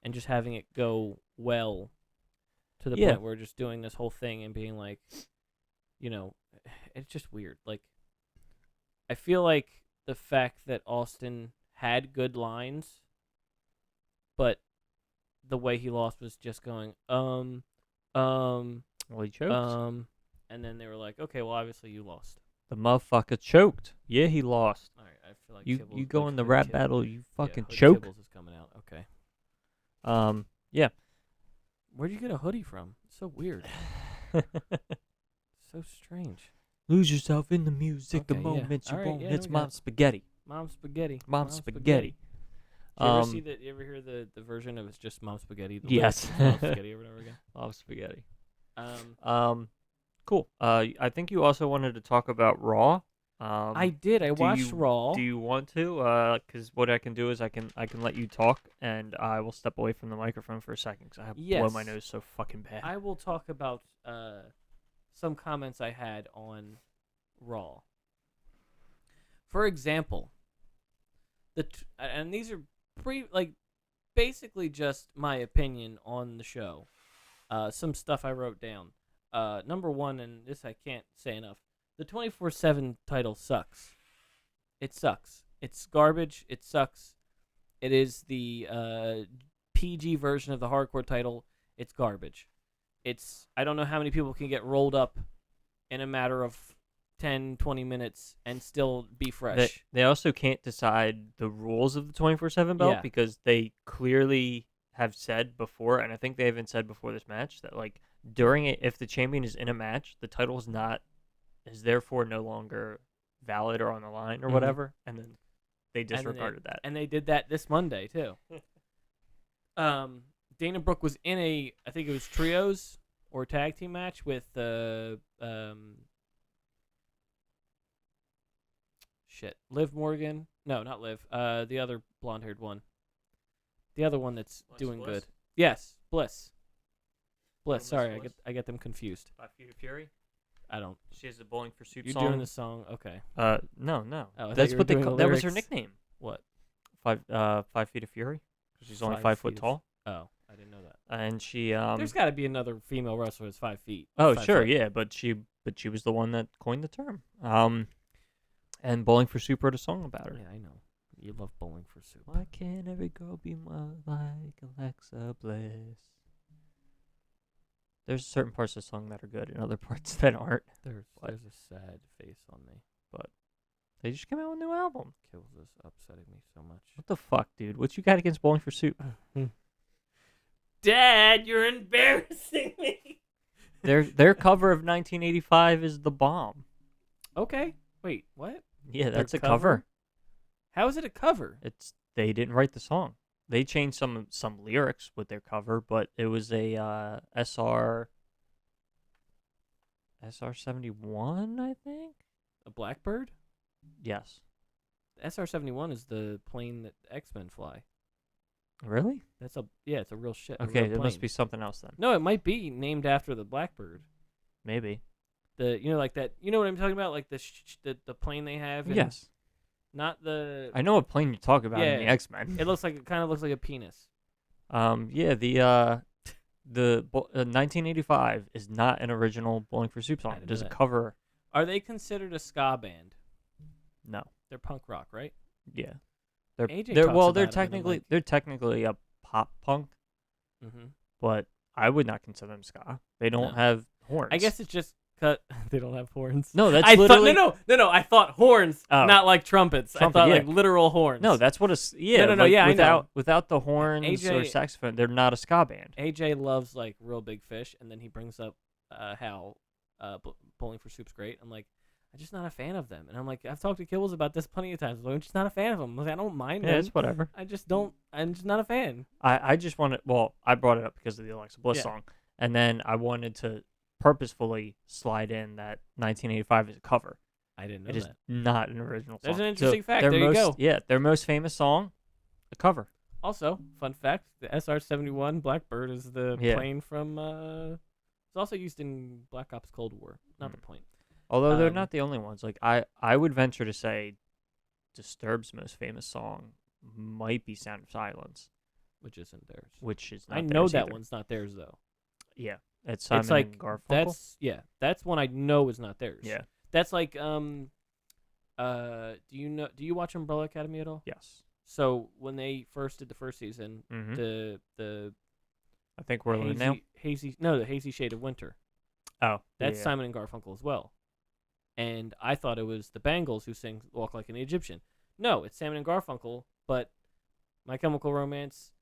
and just having it go well to the point where just doing this whole thing and being like, you know, it's just weird. Like, I feel like the fact that Austin had good lines, but the way he lost was just going, well, he choked. And then they were like, okay, well, obviously you lost. The motherfucker choked. Yeah, he lost. All right, I feel like you go in the rap battle, you fucking Hoodie choke. Tibbles is coming out. Okay. Yeah. Where'd you get a hoodie from? It's so weird. So strange. Lose yourself in the music the Okay, moment yeah. you All right, want. yeah, It's we got Mom it. Spaghetti. Mom spaghetti. Mom Spaghetti. Did you ever see that? You ever hear the version of it's just Mom Spaghetti? The Yes. lyrics is Mom Spaghetti or whatever again. Mom Spaghetti. Um, Cool. I think you also wanted to talk about Raw. I did. I watched Raw. Do you want to? Because what I can do is I can let you talk, and I will step away from the microphone for a second because I have blow my nose so fucking bad. I will talk about some comments I had on Raw. For example, and these are basically just my opinion on the show. Some stuff I wrote down. Number one, and this I can't say enough. The 24/7 title sucks. It sucks. It's garbage. It sucks. It is the PG version of the hardcore title. It's garbage. I don't know how many people can get rolled up in a matter of 10, 20 minutes and still be fresh. They also can't decide the rules of the 24/7 belt because they clearly have said before, and I think they even said before this match, that like during it, if the champion is in a match, the title is therefore no longer valid or on the line or whatever, and then they disregarded that. And they did that this Monday too. Dana Brooke was in I think it was trios or tag team match with shit. Liv Morgan? No, not Liv. The other blonde-haired one. The other one that's doing Bliss? good. Yes, Bliss. Bliss. Miss Sorry, Bliss? I get them confused. 5 Feet of Fury. I don't. She has the Bowling for Soup You song. doing the song? Okay. No. Oh, I thought That's you were what they doing call. the That was her lyrics. nickname. What? 5 Feet of Fury. She's only 5 5 foot feet of- tall, Oh, I didn't know that. and she There's got to be another female wrestler that's 5 feet. Oh, 5 sure, foot. yeah, but she was the one that coined the term. And Bowling for Soup wrote a song about her. Yeah, I know. You love Bowling for Soup. Why can't every girl be more like Alexa Bliss? There's certain parts of the song that are good and other parts that aren't. There's What? a sad face on me. They just came out with a new album. Kills is upsetting me so much. What the fuck, dude? What you got against Bowling for Soup? Dad, you're embarrassing me. Their cover of 1985 is The Bomb. Okay. Wait, what? Yeah, that's a cover? cover. How is it a cover? They didn't write the song. They changed some lyrics with their cover, but it was a SR-71, I think. A Blackbird? Yes. The SR-71 is the plane that X-Men fly. Really? It's a real shit. a Okay, real there must plane. be something else then. No, it might be named after the Blackbird. Maybe. Like that. You know what I'm talking about? Like the plane they have. in- Yes. Not the. I know what plane you talk about in the Yeah. X-Men. It kind of looks like a penis. Yeah, the 1985 is not an original Bowling for Soup I song. didn't It is know a that. cover. Are they considered a ska band? No. They're punk rock, right? Yeah. They're AJ they're talks well, about they're it, and I'm technically like- they're technically a pop punk, Mm-hmm. but I would not consider them ska. They don't No. have horns. I guess it's just cut. They don't have horns. No, that's I literally thought no. I thought horns, Oh. not like trumpets. Trumpet, I thought yeah. like literal horns. No, that's what yeah. No, like, yeah, I know. without the horns or AJ saxophone, they're not a ska band. AJ loves like Real Big Fish, and then he brings up how Bowling for Soup's great. I'm like, I'm just not a fan of them, and I'm like, I've talked to Kibbles about this plenty of times. I'm just not a fan of them. I don't mind Yeah, them. it's whatever. I just don't. I'm just not a fan. I just wanted. Well, I brought it up because of the Alexa Bliss Yeah. song, and then I wanted to purposefully slide in that 1985 is a cover. I didn't know It is that. not an original song. There's an interesting fact. their There you most, go. Yeah, their most famous song, a cover. Also, fun fact: the SR-71 Blackbird is the Yeah. plane from. It's also used in Black Ops Cold War. Not the point. Although they're Um, not the only ones. Like I would venture to say, Disturbed's most famous song might be "Sound of Silence," Which isn't theirs. which is not I know theirs that either. one's not theirs though. Yeah, it's Simon it's like and Garfunkel. that's one I know is not theirs. Yeah. That's like do you watch Umbrella Academy at all? Yes. So when they first did the first season, Mhm. the I think we're in now. the Hazy Shade of Winter. Oh, That's yeah. Simon and Garfunkel as well. And I thought it was the Bangles who sing Walk Like an Egyptian. No, it's Simon and Garfunkel, but My Chemical Romance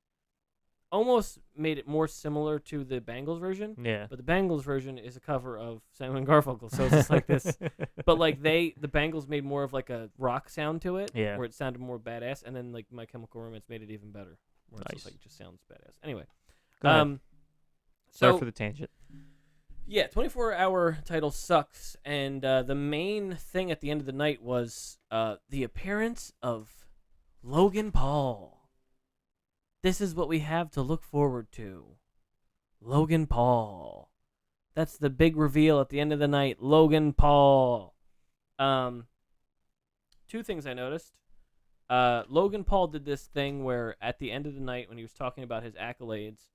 almost made it more similar to the Bangles version. Yeah. But the Bangles version is a cover of Simon and Garfunkel, so it's just like this. But like the Bangles made more of like a rock sound to it, Yeah. where it sounded more badass, and then like My Chemical Romance made it even better, where it's just Nice. like it just sounds badass. Anyway, Go ahead. so Sorry for the tangent. yeah, 24-hour title sucks, and the main thing at the end of the night was the appearance of Logan Paul. This is what we have to look forward to. Logan Paul. That's the big reveal at the end of the night. Logan Paul. Two things I noticed. Logan Paul did this thing where at the end of the night when he was talking about his accolades,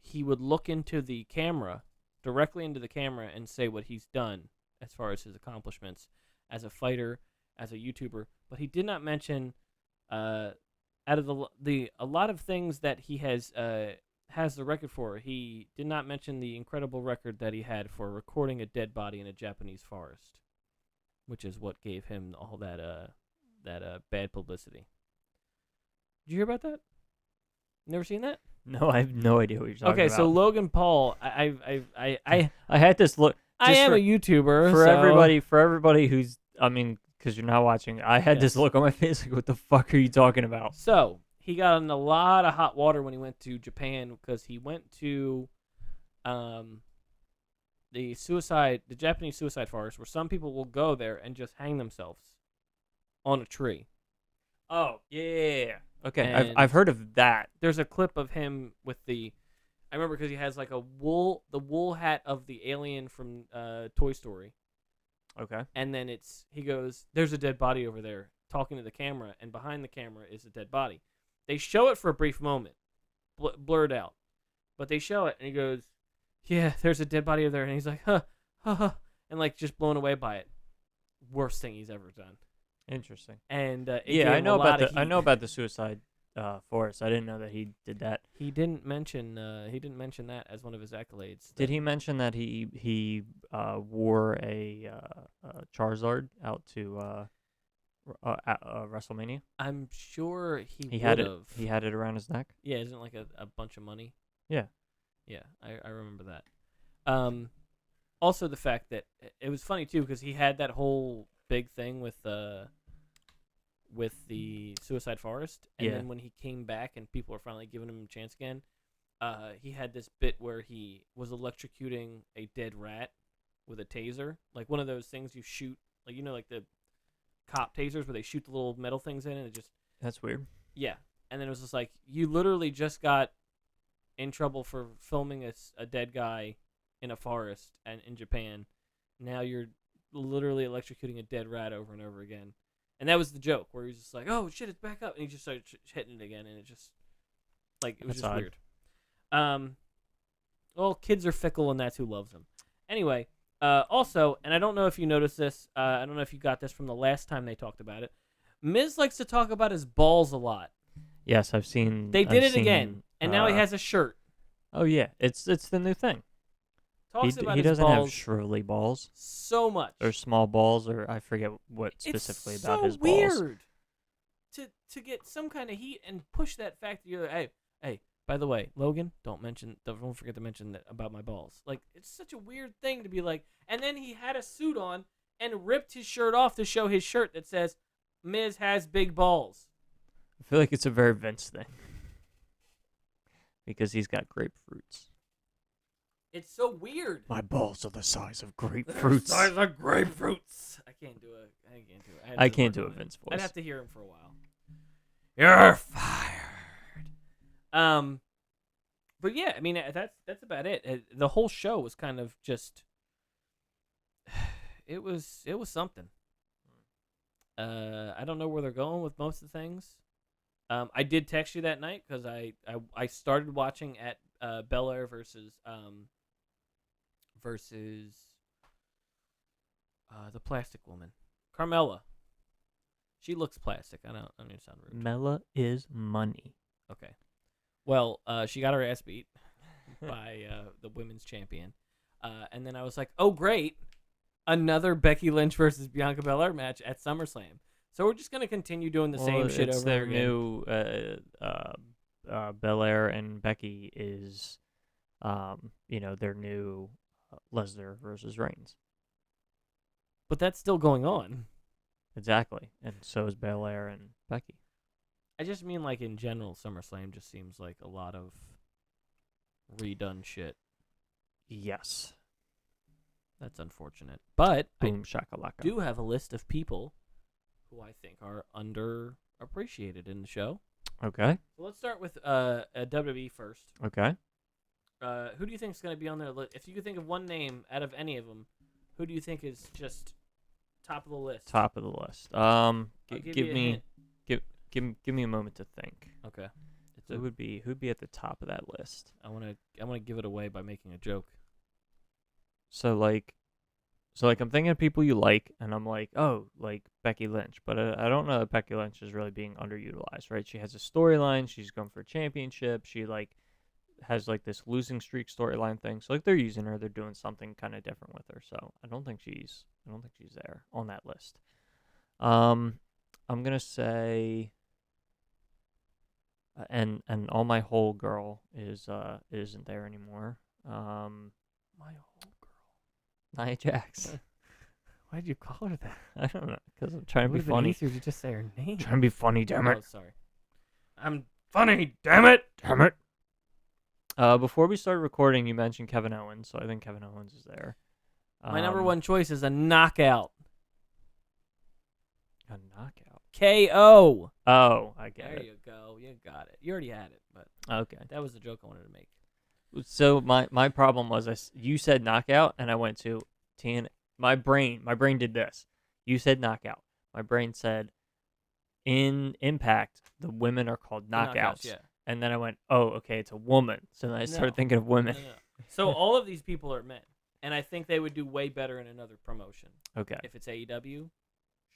he would look into the camera, directly into the camera, and say what he's done as far as his accomplishments as a fighter, as a YouTuber. But he did not mention, out of a lot of things that he has the record for, he did not mention the incredible record that he had for recording a dead body in a Japanese forest, which is what gave him all that bad publicity. Did you hear about that? Never seen that? No, I have no idea what you're talking Okay, about. so Logan Paul, I I had this look. I just am for, a YouTuber for so- everybody who's. I mean, because you're not watching. I had this Yes. look on my face. Like, what the fuck are you talking about? So he got in a lot of hot water when he went to Japan because he went to, the Japanese suicide forest, where some people will go there and just hang themselves on a tree. Oh, yeah. Okay, And I've heard of that. There's a clip of him with I remember because he has like the wool hat of the alien from Toy Story. Okay. And then he goes, there's a dead body over there, talking to the camera, and behind the camera is a dead body. They show it for a brief moment, blurred out. But they show it, and he goes, yeah, there's a dead body over there. And he's like, huh, and like just blown away by it. Worst thing he's ever done. Interesting. And I know about the suicide forest. I didn't know that he did that. He didn't mention that as one of his accolades. Did he mention that he wore a Charizard out to WrestleMania? I'm sure he would had it. have. He had it around his neck. Yeah, isn't it like a bunch of money? Yeah. Yeah, I remember that. Also the fact that it was funny too because he had that whole big thing with the suicide forest, and then when he came back and people were finally giving him a chance again, he had this bit where he was electrocuting a dead rat with a taser, like one of those things you shoot, like like the cop tasers where they shoot the little metal things in, and it just That's weird. yeah, and then it was just like you literally just got in trouble for filming a dead guy in a forest and in Japan. Now you're literally electrocuting a dead rat over and over again. And that was the joke where he was just like, oh shit, it's back up, and he just started hitting it again, and it just it was That's just odd. weird. Well, kids are fickle, and that's who loves them. Anyway, also, and I don't know if you noticed this, I don't know if you got this from the last time they talked about it, Miz likes to talk about his balls a lot. Yes, I've seen. They did I've it again, seen, and now he has a shirt. Oh yeah, it's the new thing. Talks about He his doesn't balls have shrivelly balls so much. or small balls, or I forget what specifically it's about so his balls. weird to get some kind of heat and push that fact that you're hey, by the way, Logan, don't forget to mention that about my balls. Like, it's such a weird thing to be like. And then he had a suit on and ripped his shirt off to show his shirt that says Miz has big balls. I feel like it's a very Vince thing because he's got grapefruits. It's so weird. My balls are the size of grapefruits. Size of grapefruits. I can't do it. I can't do a Vince voice. I'd have to hear him for a while. You're fired. But yeah, I mean that's about it. The whole show was kind of just. It was something. I don't know where they're going with most of the things. I did text you that night because I started watching at Belair versus the plastic woman, Carmella. She looks plastic. I don't mean to sound rude. Mella is money. Okay. Well, she got her ass beat by the women's champion. And then I was like, oh, great. Another Becky Lynch versus Bianca Belair match at SummerSlam. So we're just going to continue doing the same shit over and over again. Their new Belair and Becky is, their new Lesnar versus Reigns. But that's still going on. Exactly. And so is Belair and Becky. I just mean, like, in general, SummerSlam just seems like a lot of redone shit. Yes. That's unfortunate. But Boom shakalaka. I do have a list of people who I think are underappreciated in the show. Okay. So let's start with WWE first. Okay. Who do you think is going to be on their list? If you could think of one name out of any of them, who do you think is just top of the list? Top of the list. Give me a moment to think. Okay. Who'd be at the top of that list? I want to give it away by making a joke. So I'm thinking of people you like, and I'm like, oh, like Becky Lynch, but I don't know that Becky Lynch is really being underutilized, right? She has a storyline. She's going for a championship. She has this losing streak storyline thing. So they're using her. They're doing something kind of different with her. So I don't think she's there on that list. I'm gonna say, and All My Whole Girl isn't there anymore. My whole girl. Nia Jax. Why'd you call her that? I don't know, because I'm trying to be It would have been funny. easier to just say her name. Trying to be funny, damn it. Oh, sorry. I'm funny, damn it. Damn it. Before we started recording, you mentioned Kevin Owens, so I think Kevin Owens is there. My number one choice is a knockout. A knockout. KO. Oh, I get There it. you go. You got it. You already had it, but Okay. that was the joke I wanted to make. So my problem was you said knockout, and I went to TN. My brain did this. You said knockout. My brain said in Impact the women are called knockouts. Yeah. And then I went, oh, okay, it's a woman. So then I started thinking of women. No. So all of these people are men, and I think they would do way better in another promotion. Okay. If it's AEW,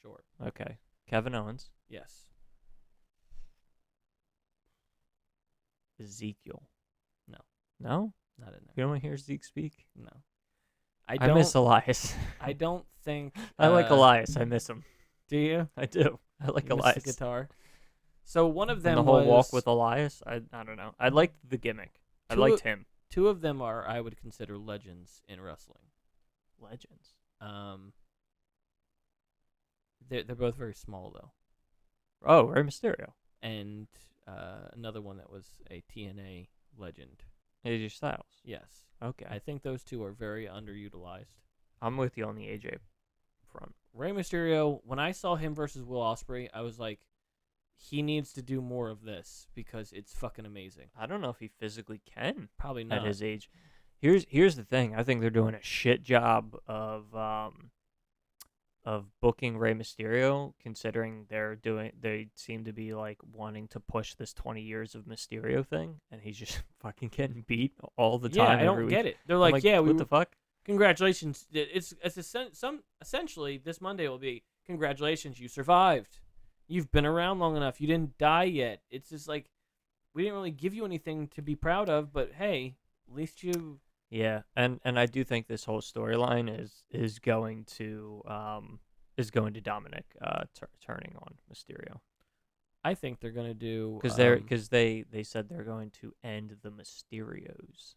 sure. Okay. Kevin Owens. Yes. Ezekiel. No. No? Not in there. You don't want to hear Zeke speak? No. I miss Elias. I don't think. I like Elias. I miss him. Do you? I do. I like You miss Elias. the guitar. So one of them And the whole was, walk with Elias. I don't know. I liked the gimmick. I liked him. Two of them are I would consider legends in wrestling. Legends. They're both very small though. Oh, Rey Mysterio. And another one that was a TNA legend. AJ Styles. Yes. Okay. I think those two are very underutilized. I'm with you on the AJ front. Rey Mysterio, when I saw him versus Will Ospreay, I was like, he needs to do more of this because it's fucking amazing. I don't know if he physically can Probably not. at his age. Here's the thing. I think they're doing a shit job of booking Rey Mysterio, considering they seem to be like wanting to push this 20 years of Mysterio thing, and he's just fucking getting beat all the time. I don't get it. They're like, what the fuck? Congratulations. It's essentially this Monday will be congratulations, you survived. You've been around long enough. You didn't die yet. It's just like we didn't really give you anything to be proud of, but hey, at least you. Yeah, and I do think this whole storyline is going to Dominic turning on Mysterio. I think they're gonna do because they said they're going to end the Mysterios.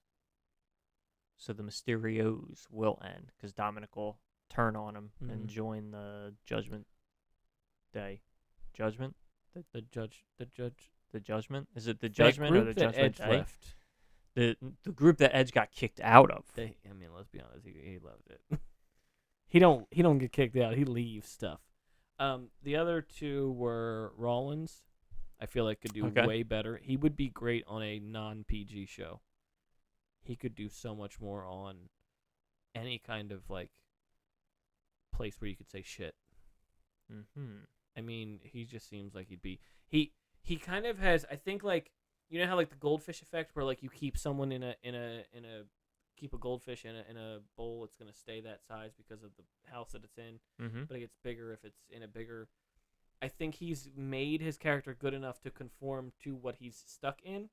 So the Mysterios will end because Dominic will turn on him and join the Judgment Day. Judgment? The judge. The Judgment? Is it the Judgment or the Judgment Edge Day? left. The group that Edge got kicked out of. Let's be honest, he loved it. he don't get kicked out. He leaves stuff. The other two were Rollins. I feel like could do way better. He would be great on a non-PG show. He could do so much more on any kind of like place where you could say shit. Mm-hmm. I mean, he just seems like he'd be he kind of has, I think, like, you know how like the goldfish effect where like you keep someone keep a goldfish in a bowl, it's going to stay that size because of the house that it's in. Mm-hmm. But it gets bigger if it's in a bigger. I think he's made his character good enough to conform to what he's stuck in.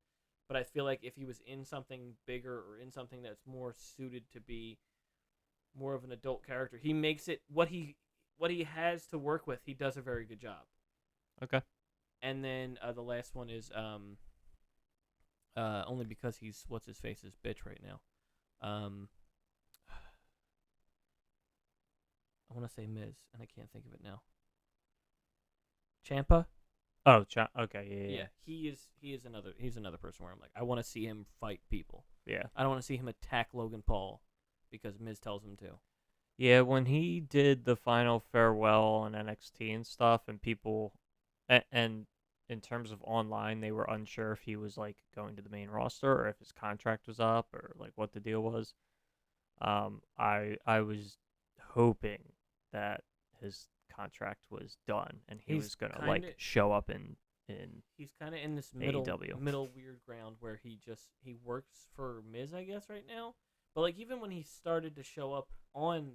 But I feel like if he was in something bigger or in something that's more suited to be more of an adult character, he makes it what he has to work with. He does a very good job. Okay. And then the last one is only because he's what's his face's bitch right now. I want to say Miz, and I can't think of it now. Ciampa. Oh, okay, yeah. He's another person where I'm like, I want to see him fight people. Yeah. I don't want to see him attack Logan Paul because Miz tells him to. Yeah, when he did the final farewell on NXT and stuff, and people, and in terms of online, they were unsure if he was like going to the main roster or if his contract was up or like what the deal was. I was hoping that his contract was done and he was gonna like show up in. He's kind of in this middle weird ground where he works for Miz, I guess, right now. But like even when he started to show up on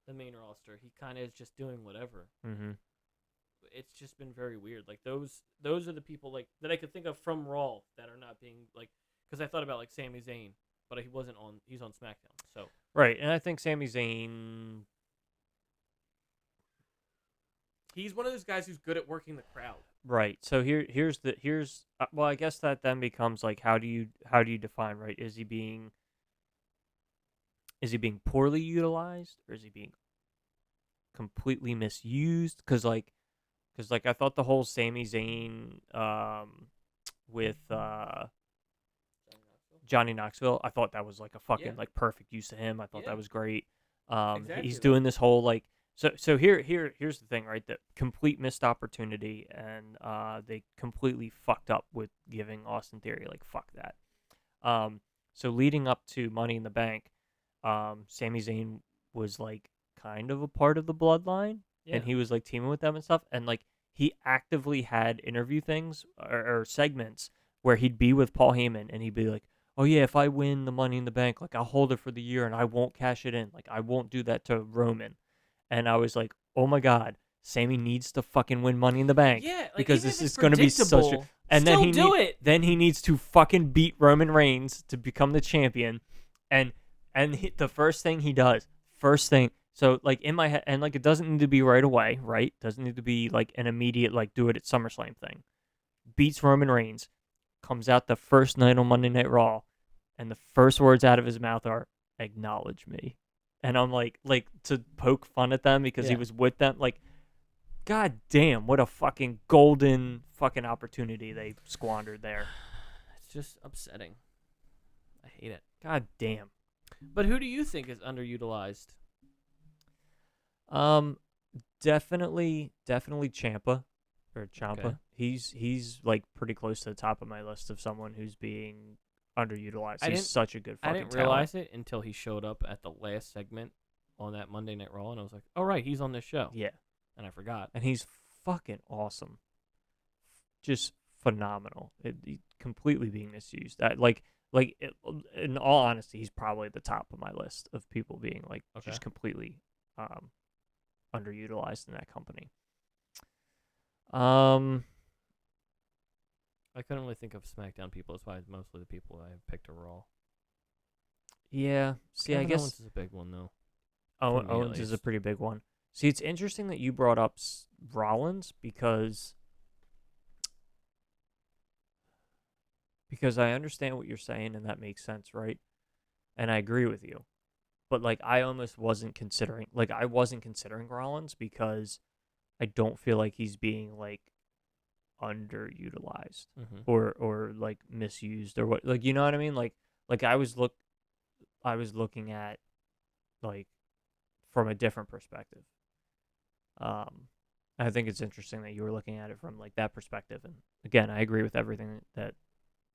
the main roster, he kind of is just doing whatever. Mm-hmm. It's just been very weird. Like those are the people like that I could think of from Raw that are not being like, because I thought about like Sami Zayn, but he's on SmackDown. So right, and I think Sami Zayn. He's one of those guys who's good at working the crowd. Right. So here's well, I guess that then becomes like how do you define, right? Is he being poorly utilized or is he being completely misused? Cuz like I thought the whole Sami Zayn with Johnny Knoxville. I thought that was like a fucking Yeah. like perfect use of him. I thought Yeah. that was great. Exactly, He's though. doing this whole like so here's the thing, right? The complete missed opportunity, and they completely fucked up with giving Austin Theory like fuck that. So leading up to Money in the Bank, Sami Zayn was like kind of a part of the bloodline, Yeah. and he was like teaming with them and stuff, and like he actively had interview things or segments where he'd be with Paul Heyman and he'd be like, "Oh yeah, if I win the Money in the Bank, like I'll hold it for the year and I won't cash it in. Like I won't do that to Roman." And I was like, "Oh my god, Sammy needs to fucking win Money in the Bank Yeah, like, because even this if it's is going to be such a." predictable, And still then he do it. Then he needs to fucking beat Roman Reigns to become the champion, and the first thing he does, so like in my head, and like it doesn't need to be right away, right? Doesn't need to be like an immediate like do it at SummerSlam thing. Beats Roman Reigns, comes out the first night on Monday Night Raw, and the first words out of his mouth are "acknowledge me," and I'm like to poke fun at them because he Yeah. was with them, like. God damn, what a fucking golden fucking opportunity they squandered there. It's just upsetting. I hate it. God damn. But who do you think is underutilized? Definitely Ciampa or Ciampa. Okay. He's like pretty close to the top of my list of someone who's being underutilized. I He's didn't- such a good I fucking didn't talent. realize it until he showed up at the last segment on that Monday Night Raw, and I was like, "Oh right, he's on this show." Yeah, And I forgot. and he's fucking awesome. Just phenomenal. He's completely being misused. In all honesty, he's probably at the top of my list of people being like Okay. just completely underutilized in that company. I couldn't really think of SmackDown people. That's why mostly the people I picked are Raw. Yeah. See, Kevin I guess Owens is a big one though. Owen, for me, at Owens is a least. pretty big one. See, it's interesting that you brought up Rollins because I understand what you're saying and that makes sense, right? And I agree with you. But like I almost wasn't considering Rollins because I don't feel like he's being like underutilized Mm-hmm. or like misused or what, like, you know what I mean? Like I was looking at like from a different perspective. I think it's interesting that you were looking at it from like that perspective, and again, I agree with everything that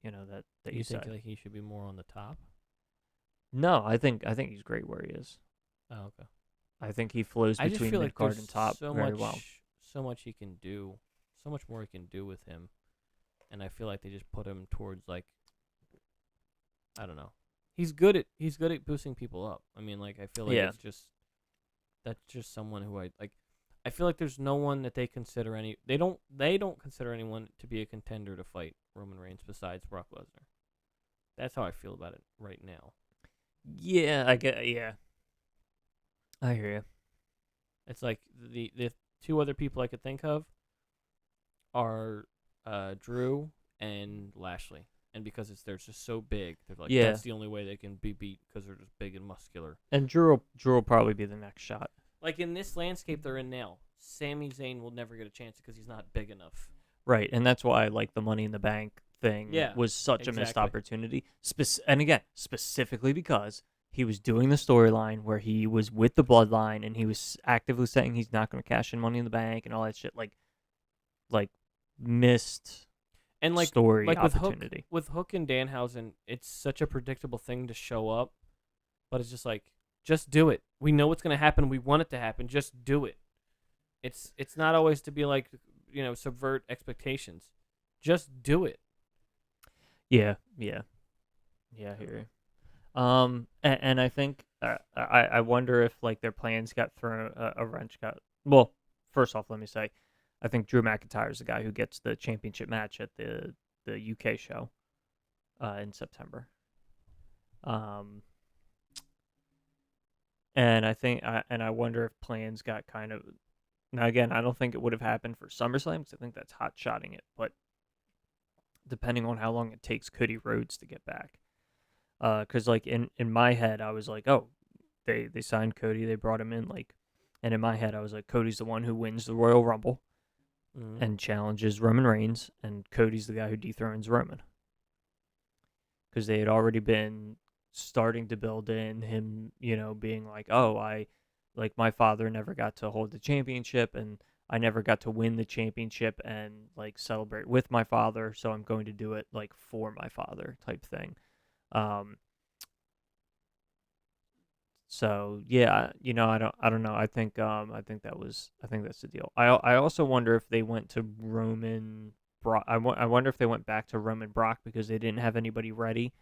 that You you think said. like he should be more on the top? No, I think he's great where he is. Oh, okay. I think he flows I just between feel like mid card there's and top so very much, well. so much he can do, so much more he can do with him, and I feel like they just put him towards like, I don't know. He's good at boosting people up. I mean, like I feel like Yeah. that's just someone who I like. I feel like there's no one that they consider they don't consider anyone to be a contender to fight Roman Reigns besides Brock Lesnar. That's how I feel about it right now. Yeah, I get. Yeah, I hear you. It's like the two other people I could think of are Drew and Lashley, and because they're just so big, they're like Yeah. that's the only way they can be beat because they're just big and muscular. And Drew will probably be the next shot. Like in this landscape they're in now, Sami Zayn will never get a chance because he's not big enough. Right, and that's why like the Money in the Bank thing Yeah, was such a missed exactly. opportunity. And again, specifically because he was doing the storyline where he was with the Bloodline and he was actively saying he's not going to cash in Money in the Bank and all that shit. Like missed And like story like opportunity. with Hook and Danhausen, it's such a predictable thing to show up, but it's just like just do it. We know what's gonna happen. We want it to happen. Just do it. It's not always to be like subvert expectations. Just do it. Yeah, I hear you. And I think I wonder if like their plans got thrown, a wrench got. Well, first off, let me say, I think Drew McIntyre is the guy who gets the championship match at the UK show, in September. And I think I wonder if plans got kind of. Now again, I don't think it would have happened for SummerSlam because I think that's hot shotting it, but depending on how long it takes Cody Rhodes to get back. Because like in my head, I was like, oh, they signed Cody, they brought him in, like, and in my head, I was like, Cody's the one who wins the Royal Rumble and challenges Roman Reigns, and Cody's the guy who dethrones Roman. because they had already been starting to build in him, being like, oh, my father never got to hold the championship, and I never got to win the championship and like celebrate with my father, so I'm going to do it like for my father type thing. So yeah, I don't know. I think that's the deal. I also wonder if they went to Roman Brock. I wonder if they went back to Roman Brock because they didn't have anybody ready,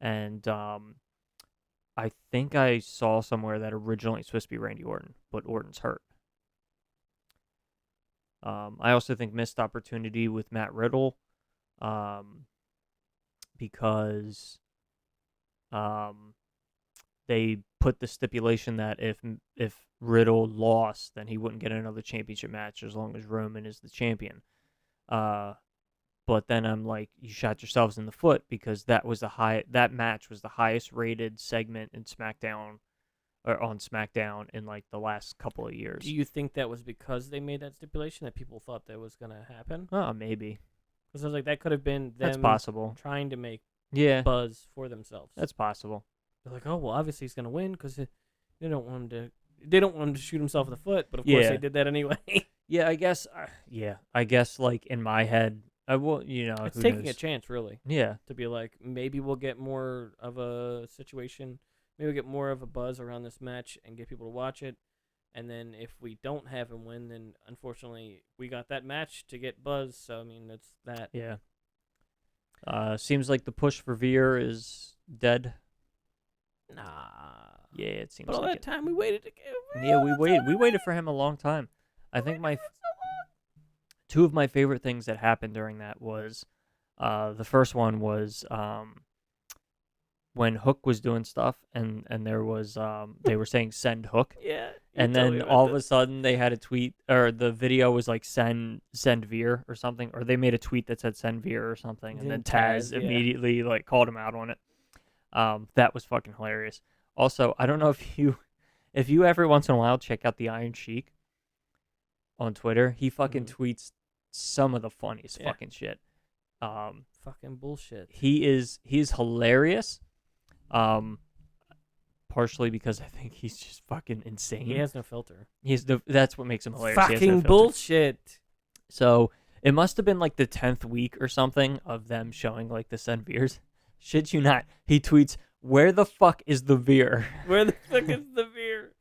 and I think I saw somewhere that originally it's supposed to be Randy Orton, but Orton's hurt. I also think missed opportunity with Matt Riddle, because they put the stipulation that if Riddle lost, then he wouldn't get another championship match as long as Roman is the champion. But then I'm like, you shot yourselves in the foot because that match was the highest rated segment in SmackDown or on SmackDown in like the last couple of years. Do you think that was because they made that stipulation that people thought that was going to happen? Oh, maybe. Because I was like, that could have been them That's possible. trying to make buzz for themselves. That's possible. They're like, oh, well, obviously he's going to win because they don't want him to shoot himself in the foot, but of course they did that anyway. Yeah, I guess. I guess like in my head, I will. It's taking a chance, really. Yeah. To be like, maybe we'll get more of a situation. Maybe we'll get more of a buzz around this match and get people to watch it. And then if we don't have him win, then unfortunately we got that match to get buzz. So I mean, it's that. Yeah. Seems like the push for Veer is dead. Nah. Yeah, it seems. But all like that time we waited to get. Yeah, we waited. We waited for him a long time. I think two of my favorite things that happened during that was, the first one was when Hook was doing stuff and there was they were saying send Hook. Yeah. And then all of a sudden they had a tweet, or the video was like send Veer or something, or they made a tweet that said send Veer or something, and then Taz immediately like called him out on it. That was fucking hilarious. Also, I don't know if you every once in a while check out the Iron Sheik on Twitter. He fucking tweets some of the funniest fucking shit. Fucking bullshit. He's hilarious. Partially because I think he's just fucking insane. He has no filter. That's what makes him hilarious. Fucking bullshit. So it must have been like the 10th week or something of them showing like the Send Veers. Shit you not. He tweets, "Where the fuck is the Veer?" Where the fuck is the Veer?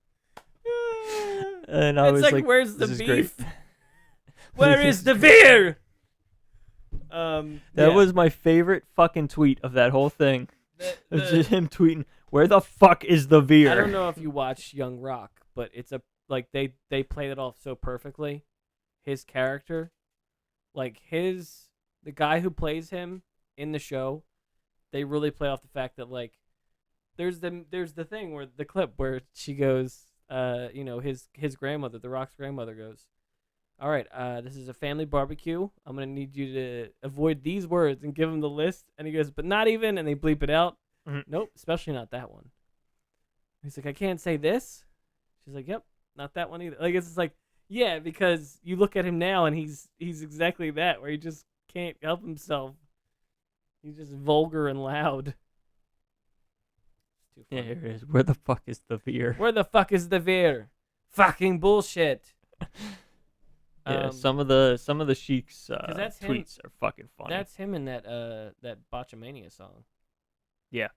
And I was like, "Where's the beef? Where is the Veer?" That was my favorite fucking tweet of that whole thing. It's just him tweeting, "Where the fuck is the Veer?" I don't know if you watch Young Rock, but it's they played it off so perfectly. His character, like the guy who plays him in the show, they really play off the fact that like there's the thing where the clip where she goes, his grandmother, The Rock's grandmother goes, "All right, this is a family barbecue. I'm going to need you to avoid these words," and give him the list. And he goes, "But not even," and they bleep it out. Mm-hmm. Nope, especially not that one. He's like, "I can't say this." She's like, "Yep, not that one either." Like, it's just like, yeah, because you look at him now and he's exactly that, where he just can't help himself. He's just vulgar and loud. Yeah, here it is. Where the fuck is the Veer? Where the fuck is the Veer? Fucking bullshit. Yeah, some of the Sheik's that's tweets are fucking funny. That's him in that Botchamania song. Yeah.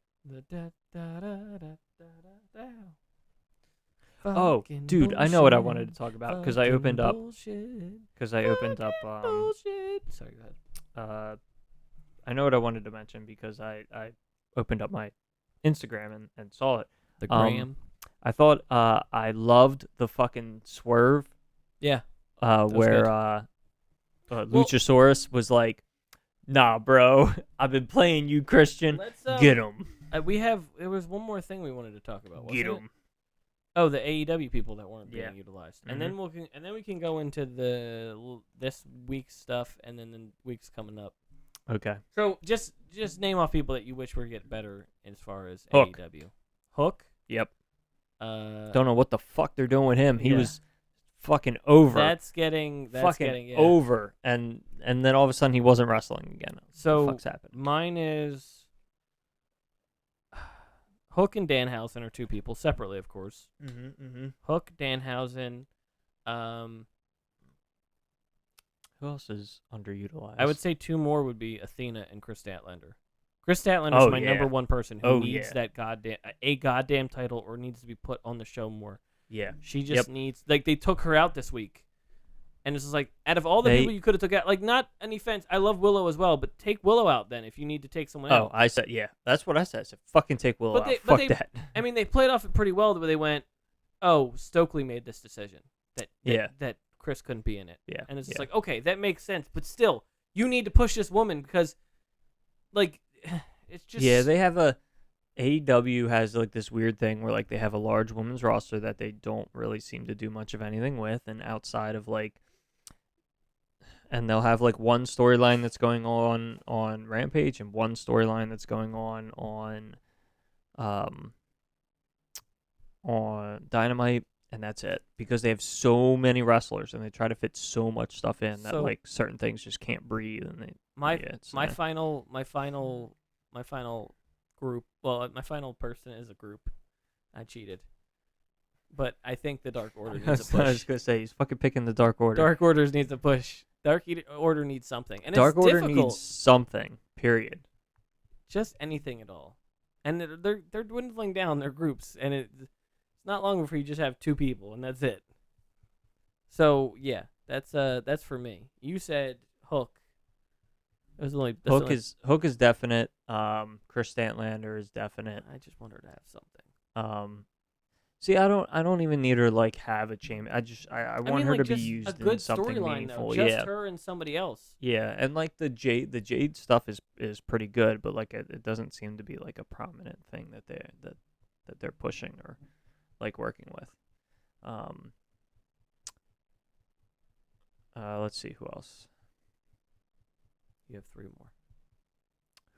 Oh, Oh, dude, I know what I wanted to talk about because I opened up. Sorry, go ahead. I know what I wanted to mention because I opened up my Instagram and saw it. The Graham. I thought I loved the fucking swerve. Yeah. Where Luchasaurus was like, "Nah, bro, I've been playing you, Christian. Get him." There was one more thing we wanted to talk about. Get him. Oh, the AEW people that weren't being utilized, Mm-hmm. and then we can go into this week's stuff, and then the weeks coming up. Okay. So just name off people that you wish were get better as far as Hook. AEW. Hook. Yep. Don't Don't know what the fuck they're doing with him. He was fucking over. That's getting over, and then all of a sudden he wasn't wrestling again. So what the fuck's happened? Mine is Hook and Danhausen are two people separately, of course. Mm-hmm. Hook, Danhausen. Who else is underutilized? I would say two more would be Athena and Chris Statlander. Chris Statlander is my number one person who needs that goddamn title or needs to be put on the show more. Yeah. She just needs, like, they took her out this week. And it's just like, out of all the people you could have took out, like, not any offense, I love Willow as well, but take Willow out then if you need to take someone out. Oh, I said, that's what I said. I said, fucking take Willow out. Fuck that. I mean, they played off it pretty well, but they went, oh, Stokely made this decision that Chris couldn't be in it. Yeah. And it's just like, okay, that makes sense, but still, you need to push this woman because, like, it's just... Yeah, they have AEW has, like, this weird thing where, like, they have a large women's roster that they don't really seem to do much of anything with, and outside of, like... And they'll have, like, one storyline that's going on Rampage and one storyline that's going on Dynamite, and that's it. Because they have so many wrestlers and they try to fit so much stuff in that, like, certain things just can't breathe. And my final group. Well, my final person is a group. I cheated, but I think the Dark Order needs a push. I was gonna say he's fucking picking the Dark Order. Dark Orders needs a push. Order needs something, and Dark it's Order difficult. needs something. Period. Just anything at all, and they're dwindling down their groups, and it's not long before you just have two people, and that's it. So yeah, that's for me. You said Hook. Hook is definite. Chris Statlander is definite. I just want her to have something. See, I don't even need her to, like, have a champion. I want her like, to be just used a good in something storyline, meaningful. though. Just her and somebody else. Yeah, and, like, the Jade stuff is pretty good, but, like, it doesn't seem to be, like, a prominent thing that they're pushing or, like, working with. Let's see who else. You have three more.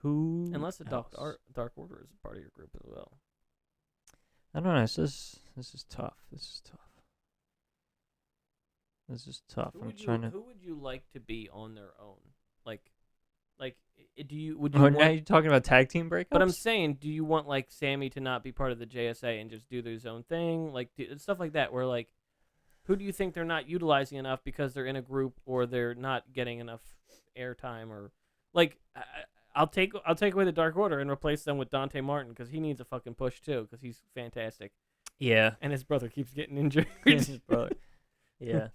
Who? Unless the else? Dark Order is a part of your group as well. I don't know. This is tough. Who would you like to be on their own? Like, do you? Would you? Oh, want, now you're talking about tag team breakups? But I'm saying, do you want, like, Sammy to not be part of the JSA and just do his own thing, like stuff like that? Where, like, who do you think they're not utilizing enough because they're in a group or they're not getting enough airtime, or, like, I'll take away the Dark Order and replace them with Dante Martin because he needs a fucking push too because he's fantastic. Yeah, and his brother keeps getting injured. His brother. Yeah.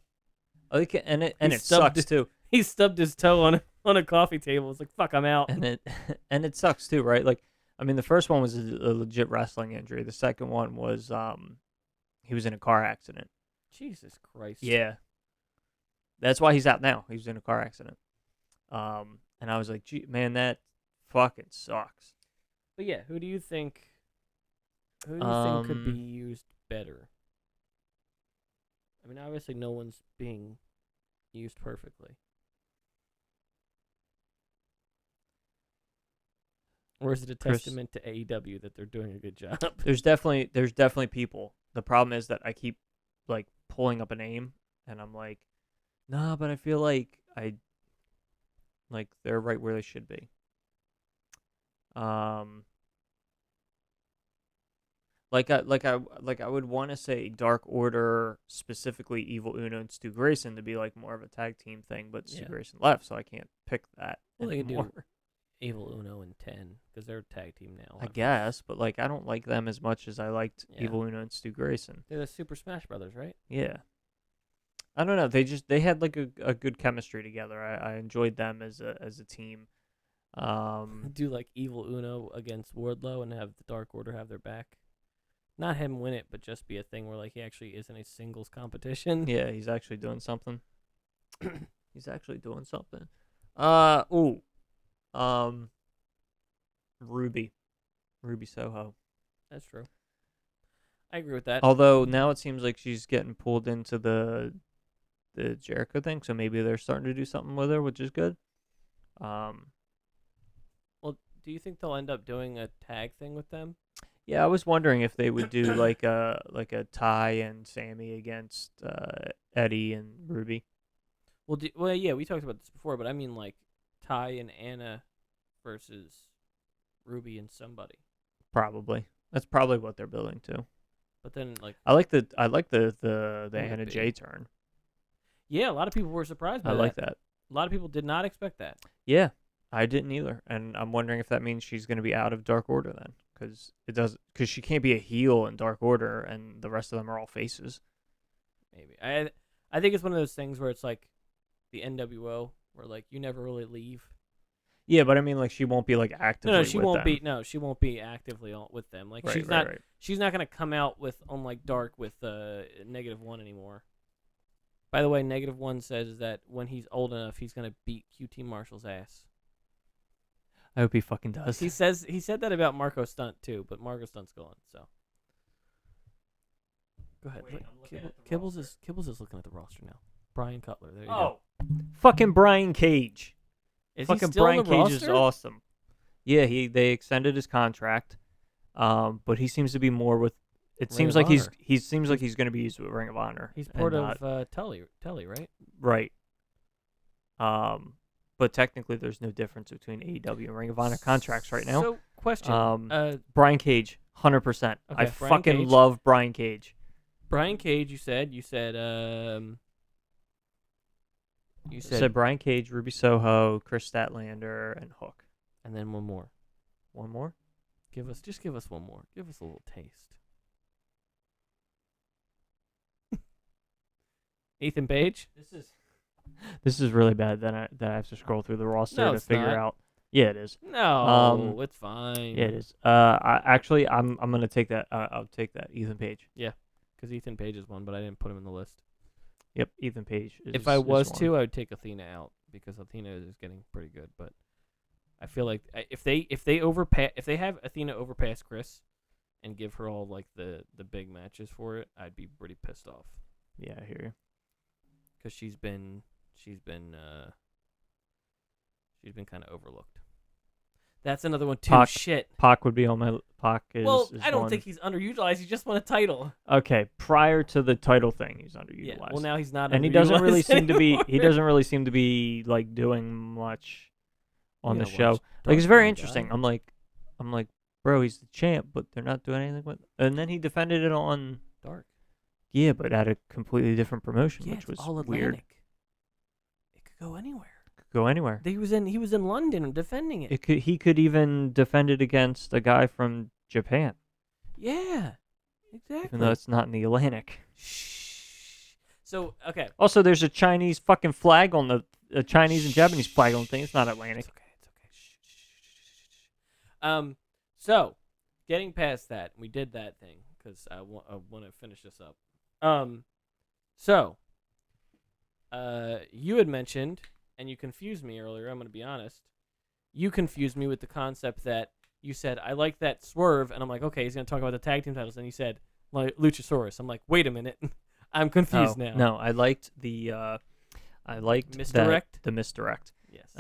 And it sucks too. He stubbed his toe on a coffee table. It's like, fuck, I'm out. And it sucks too, right? Like, I mean, the first one was a legit wrestling injury. The second one was he was in a car accident. Jesus Christ. Yeah. That's why he's out now. He was in a car accident. And I was like, gee, man, that fucking sucks. But yeah, who do you think could be used better? I mean, obviously no one's being used perfectly. Or is it a testament to AEW that they're doing a good job? There's definitely people. The problem is that I keep, like, pulling up a name and I'm like, nah, but I feel like they're right where they should be. Like I would want to say Dark Order, specifically Evil Uno and Stu Grayson, to be, like, more of a tag team thing, but Stu Grayson left, so I can't pick that anymore. They could do Evil Uno and 10 because they're a tag team now. I guess, but, like, I don't like them as much as I liked Evil Uno and Stu Grayson. They're the Super Smash Brothers, right? Yeah. I don't know. They had, like, a good chemistry together. I enjoyed them as a team. Do, like, Evil Uno against Wardlow and have the Dark Order have their back. Not him win it, but just be a thing where, like, he actually is in a singles competition. Yeah, he's actually doing something. Ruby Soho. That's true. I agree with that. Although now it seems like she's getting pulled into the Jericho thing, so maybe they're starting to do something with her, which is good. Well, do you think they'll end up doing a tag thing with them? Yeah, I was wondering if they would do like a Ty and Sammy against Eddie and Ruby. Well, yeah, we talked about this before, but I mean, like, Ty and Anna versus Ruby and somebody. Probably. That's probably what they're building to. But then, like, I like the would it Anna be? Jay turn. yeah, a lot of people were surprised by I that. like that. A lot of people did not expect that. Yeah, I didn't either, and I'm wondering if that means she's going to be out of Dark Order then, because she can't be a heel in Dark Order, and the rest of them are all faces. Maybe I think it's one of those things where it's like the NWO, where like you never really leave. Yeah, but I mean, like, she won't be like actively. No, she with won't them. be. No, she won't be actively with them. Like Right, she's right, not. right. She's not gonna come out with on like Dark with -1 anymore. By the way, -1 says that when he's old enough, he's gonna beat QT Marshall's ass. I hope he fucking does. He said that about Marco Stunt too, but Marco Stunt's gone. So go ahead. Wait, Look, I'm looking at the Kibbles is looking at the roster now. Brian Cutler. There you go. Oh, fucking Brian Cage. Is Fucking he still Brian on the Cage roster? is awesome. Yeah, they extended his contract, but he seems to be more with. It Ring seems of like Honor. he seems like he's going to be used with Ring of Honor. He's and part not- of Telly, right? right. But technically, there's no difference between AEW and Ring of Honor contracts right now. So, question. Brian Cage, 100%. Okay, I Brian fucking Cage. love Brian Cage. Brian Cage, you said, You said Brian Cage, Ruby Soho, Chris Statlander, and Hook. and then one more. One more. Give us one more. Give us a little taste. Ethan Page. This is really bad. That I have to scroll through the roster No, to it's figure not. out. Yeah, it is. No, it's fine. Yeah, it is. I'm gonna take that. I'll take that. Ethan Page. Because Ethan Page is one, but I didn't put him in the list. Yep, Ethan Page. If I was one. to, I would take Athena out because Athena is getting pretty good. But I feel like if they have Athena overpass Chris and give her all like the big matches for it, I'd be pretty pissed off Yeah, I hear you. because she's been kind of overlooked. That's another one too. Pac- Shit. Pac would be on my. Pac is. Well, is I don't one. think he's underutilized. He just won a title. Okay, prior to the title thing, he's underutilized. Yeah. Well, now he's not. and he doesn't really underutilized seem to be. anymore. He doesn't really seem to be like doing much on You the gotta show. watch Like, it's Dark, very my interesting. guy. I'm like, bro, he's the champ, but they're not doing anything with. And then he defended it on. Dark. Yeah, but at a completely different promotion, Yeah, which it's was all weird. Atlantic. It could go anywhere. Could go anywhere. He was in London defending it. He could even defend it against a guy from Japan, Yeah. Exactly. even though it's not in the Atlantic. Shh. So okay. Also, there's a Chinese fucking flag on the Chinese and Japanese flag on the thing. It's not Atlantic. It's okay. It's okay. Shh, shh, shh, shh. So getting past that, we did that thing because I want to finish this up. So you had mentioned, and you confused me earlier. I'm going to be honest. You confused me with the concept that you said I like that swerve, and I'm like, okay, he's going to talk about the tag team titles, and you said like Luchasaurus. I'm like, wait a minute, I'm confused now. No, I liked the Misdirect? the misdirect. Yes.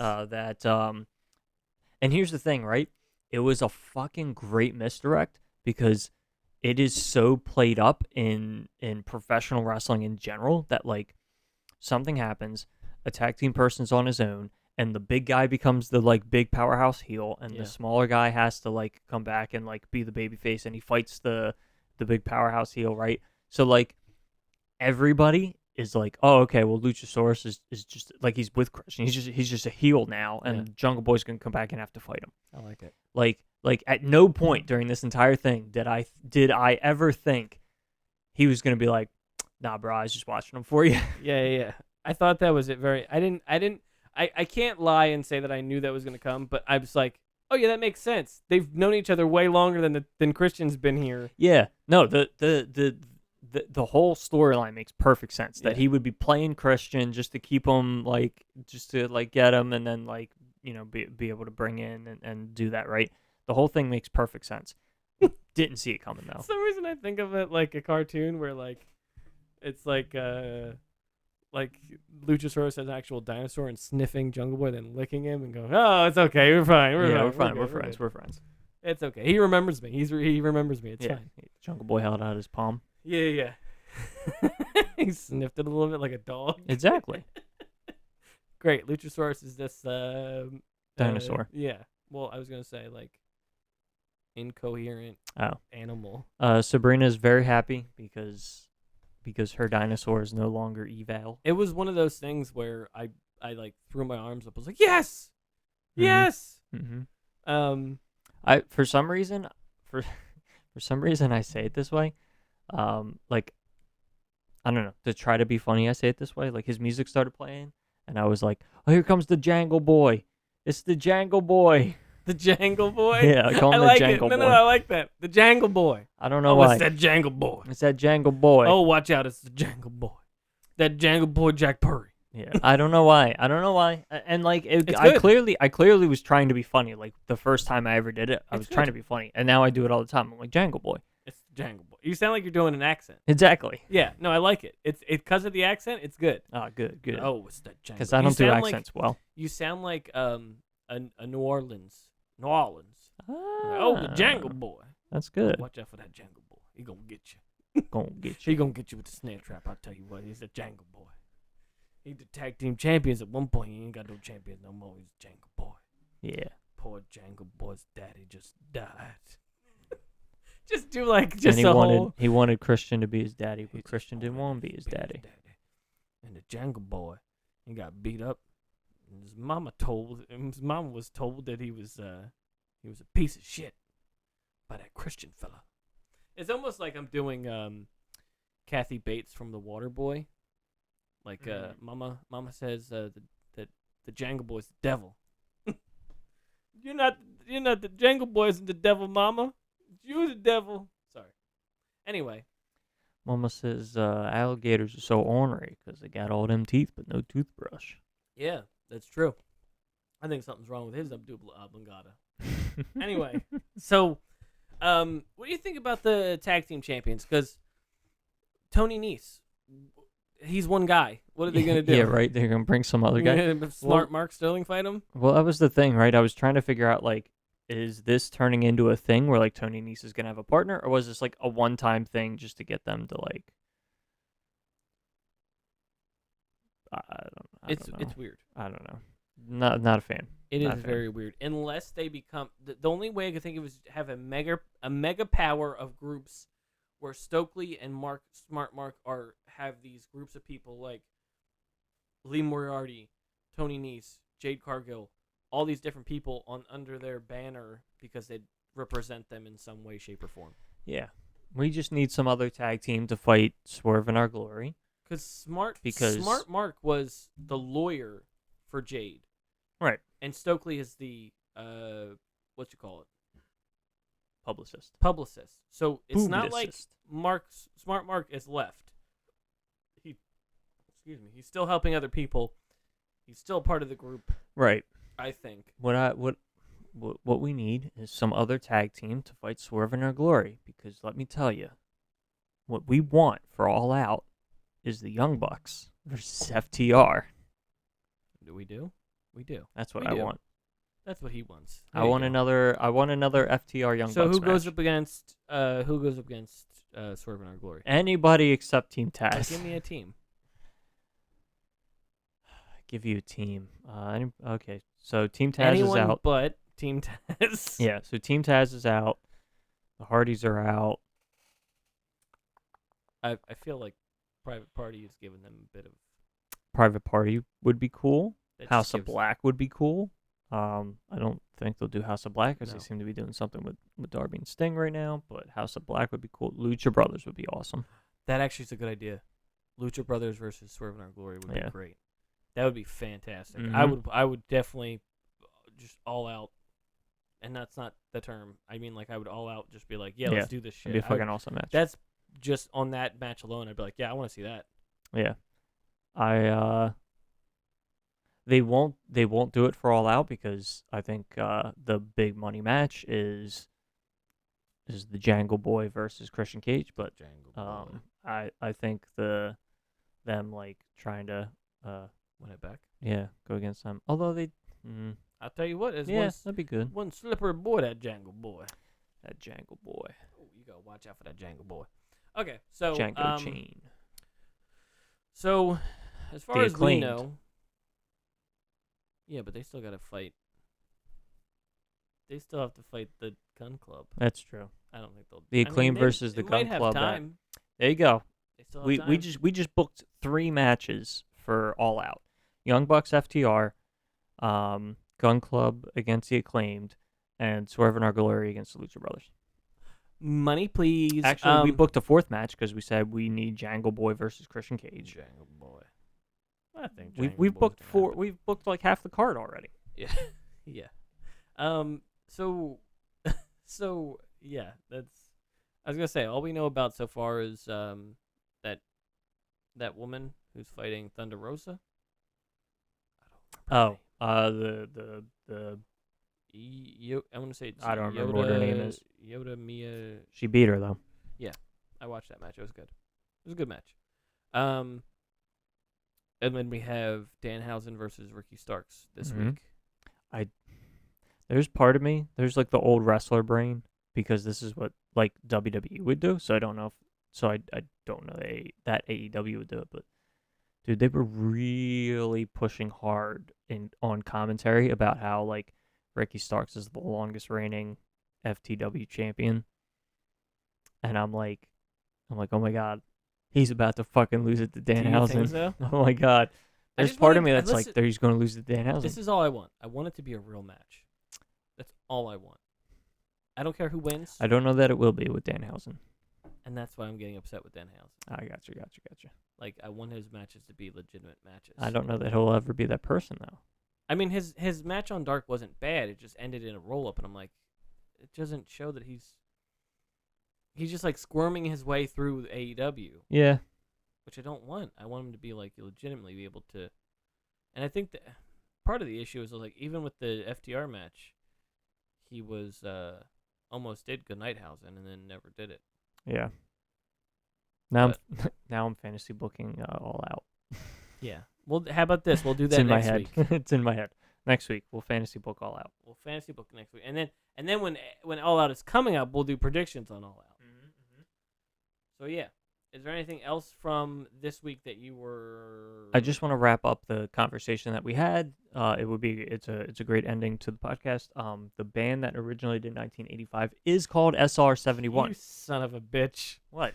And here's the thing, right? It was a fucking great misdirect because it is so played up in professional wrestling in general that like something happens, a tag team person's on his own, and the big guy becomes the like big powerhouse heel, and Yeah. the smaller guy has to like come back and like be the babyface, and he fights the big powerhouse heel, right? So like everybody is like, oh, okay, well Luchasaurus is just like he's with Christian. He's just a heel now, and Yeah. Jungle Boy's gonna come back and have to fight him. I like it. Like at no point during this entire thing did I ever think he was gonna be like, nah, bro, I was just watching him for you. Yeah. I thought that was it. I can't lie and say that I knew that was gonna come, but I was like, oh yeah, that makes sense. They've known each other way longer than Christian's been here. Yeah, no, the whole storyline makes perfect sense. That Yeah. he would be playing Christian just to keep him just to get him, and then be able to bring in and do that, right? The whole thing makes perfect sense. Didn't see it coming though. For some reason, I think of it like a cartoon where it's like Luchasaurus has an actual dinosaur and sniffing Jungle Boy, then licking him and going, "Oh, it's okay, we're fine, We're fine, We're good, friends. good." We're friends. It's okay. He remembers me. He remembers me. It's Yeah. fine. Jungle Boy held out his palm. Yeah. He sniffed it a little bit like a dog. Exactly. Great. Luchasaurus is this Dinosaur. yeah. Well, I was gonna say incoherent Oh. animal. Sabrina's very happy because her dinosaur is no longer evil. It was one of those things where I like threw my arms up. I was like, yes, Mhm. yes. Mm-hmm. For some reason I say it this way. Like, I don't know, to try to be funny, I say it this way. Like, his music started playing, and I was like, "Oh, here comes the Jangle Boy! It's the Jangle Boy!" The Jangle Boy. Yeah, I call him the like Jangle it. No, Boy. I like that. The Jangle Boy. I don't know Oh, why. it's that Jangle Boy. It's that Jangle Boy. Oh, watch out! It's the Jangle Boy. That Jangle Boy, Jack Purry. Yeah, I don't know why. And like, It's I good. clearly was trying to be funny. Like, the first time I ever did it, I It's was trying good. to be funny, and now I do it all the time. I'm like, Jangle Boy. It's the Jangle Boy. You sound like you're doing an accent. Exactly. Yeah, no, I like it. It's because of the accent. It's good. Ah, good. Oh, it's that Jangle. Because I don't do accents well. You sound like a New Orleans. Oh, the Jangle Boy. That's good. Watch out for that Jangle Boy. He gonna get you. Gonna get He you. gonna get you with the snare trap. I'll tell you what. He's a Jangle Boy. He's the tag team champions at one point. He ain't got no champions no more. He's Jangle Boy. Yeah. Poor Jangle Boy's daddy just died. Just do like And just he wanted Christian to be his daddy, but Christian didn't want to be his daddy. And the Jangle Boy, he got beat up. And his mama was told that he was a piece of shit by that Christian fella. It's almost like I'm doing Kathy Bates from The Water Boy. Like Mama says that the Jangle Boy's the devil. You're not the Jangle Boy isn't the devil, Mama. You're the devil. Sorry. Anyway. Mama says alligators are so ornery because they got all them teeth but no toothbrush. Yeah, that's true. I think something's wrong with his abdubla oblongata. Anyway, so what do you think about the tag team champions? Because Tony Nese, he's one guy. What are they going to do? Yeah, right. They're going to bring some other guy. Smart Mark Sterling fight him? Well, that was the thing, right? I was trying to figure out, like, is this turning into a thing where, like, Tony Nese is going to have a partner? Or was this, like, a one-time thing just to get them to, like... I don't know. It's weird. I don't know. Not a fan. It Not is a fan. very weird. Unless they become the only way I could think of is have a mega power of groups where Stokely and Smart Mark have these groups of people like Lee Moriarty, Tony Nese, Jade Cargill, all these different people under their banner because they represent them in some way, shape, or form. Yeah. We just need some other tag team to fight Swerve in Our Glory. Because Smart Mark was the lawyer for Jade. Right. And Stokely is the, what you call it? Publicist. So it's not like Publicist. Smart Mark is left. He's still helping other people. He's still part of the group. Right. I think. What we need is some other tag team to fight Swerve in Our Glory. Because let me tell you, what we want for All Out is the Young Bucks versus FTR. We do. That's what We I do. want. That's what he wants. I want another FTR Young Bucks. So who goes match. up against Swerve in Our Glory? Anybody except Team Taz. Give me a team. Give you a team. Okay, so Team Taz Anyone is out. but Team Taz. Yeah, so Team Taz is out. The Hardys are out. I feel like Private Party is giving them a bit of. Private Party would be cool. that House just of gives- Black would be cool. I don't think they'll do House of Black because No. they seem to be doing something with Darby and Sting right now. But House of Black would be cool. Lucha Brothers would be awesome. That actually is a good idea. Lucha Brothers versus Swerve in Our Glory would be Yeah. great. That would be fantastic. Mhm. I would definitely just all out, and that's not the term. I mean, like I would all out just be like, yeah, let's do this shit. It'd be a I would- fucking awesome match. That's just on that match alone. I'd be like, yeah, I want to see that. Yeah. They won't do it for All Out because I think the big money match is the Jangle Boy versus Christian Cage, but Jangle I think them like trying to win it back. go against them. Although they I'll tell you what, is that'd be good. one slippery boy, that Jangle Boy. That Jangle Boy. Oh, you gotta watch out for that Jangle Boy. Okay, so Django Chain. So as far The as we Acclaimed. know, yeah, but they still gotta fight. they still have to fight the Gun Club. That's true. I don't think they'll. The Acclaimed versus the they Gun might have Club. Time. There you go. They still have We time. we just booked 3 matches for All Out. Young Bucks FTR, Gun Club against the Acclaimed, and Swerve and Our Glory against the Lucha Brothers. Money, please. Actually, we booked a 4th match because we said we need Jangle Boy versus Christian Cage. Jangle Boy. I think We've booked 4. We've booked like half the card already. Yeah, yeah. So yeah. That's. I was gonna say all we know about so far is that woman who's fighting Thunder Rosa. Oh, the I want to say it's I don't remember what her name is. Yoda Mia. She beat her though. I watched that match. It was good. It was a good match. And then we have Danhausen versus Ricky Starks this week. There's part of me. There's like the old wrestler brain because this is what like WWE would do. So I don't know. I don't know that AEW would do it, but dude, they were really pushing hard on commentary about how like Ricky Starks is the longest reigning FTW champion, and I'm like, oh my god, he's about to fucking lose it to Danhausen. So? Oh my god, there's just part of wanted- me that's listen- like, he's going to lose it to Danhausen. This is all I want. I want it to be a real match. That's all I want. I don't care who wins, I don't know that it will be with Danhausen. and that's why I'm getting upset with Danhausen. I got you. Like, I want his matches to be legitimate matches. I don't know that he'll ever be that person though. I mean, his match on Dark wasn't bad. It just ended in a roll-up, and I'm like, it doesn't show that he's just, like, squirming his way through AEW, Yeah. which I don't want. I want him to be, like, legitimately be able to... And I think that part of the issue is, like, even with the FTR match, he was almost did Goodnighthausen and then never did it. Yeah. Now I'm fantasy booking All Out. Yeah. Well, how about this? We'll do It's that in my next head. week. It's in my head. Next week we'll fantasy book All Out. We'll fantasy book next week, and then when All Out is coming up, we'll do predictions on All Out. So yeah, is there anything else from this week that you were? I just want to wrap up the conversation that we had. It's a great ending to the podcast. The band that originally did 1985 is called SR71. You son of a bitch! What?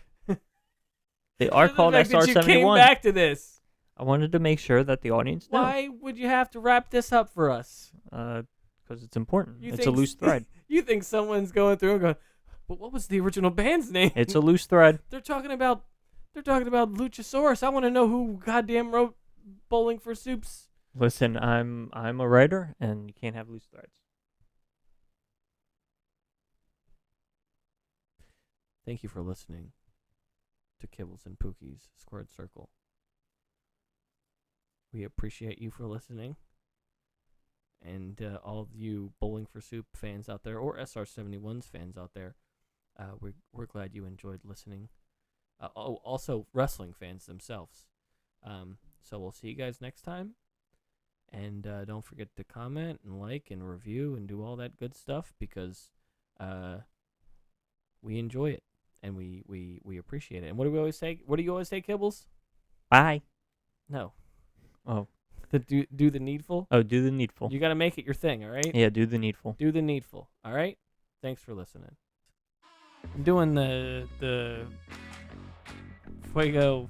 They are called The fact that SR71. You came back to this. I wanted to make sure that the audience knows. Why would you have to wrap this up for us? Because it's important. You It's a think loose thread. You think someone's going through and going, but what was the original band's name? It's a loose thread. They're talking about Luchasaurus. I want to know who goddamn wrote Bowling for Soups. Listen, I'm a writer, and you can't have loose threads. Thank you for listening to Kibbles and Pookie's Squared Circle. We appreciate you for listening. And all of you Bowling for Soup fans out there, or SR71's fans out there, we're glad you enjoyed listening. Also wrestling fans themselves. So we'll see you guys next time. And don't forget to comment and like and review and do all that good stuff because we enjoy it and we appreciate it. And what do we always say? What do you always say, Kibbles? Bye. No. Oh. Do the needful? Oh, do the needful. You got to make it your thing, all right? Yeah, do the needful. Do the needful, all right? Thanks for listening. I'm doing the Fuego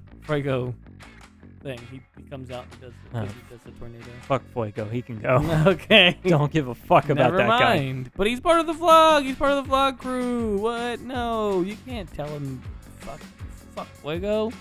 thing. He comes out and does the tornado. Fuck Fuego, he can go. Okay. Don't give a fuck about Never that guy. mind. But he's part of the vlog. He's part of the vlog crew. What? No, you can't tell him fuck Fuego.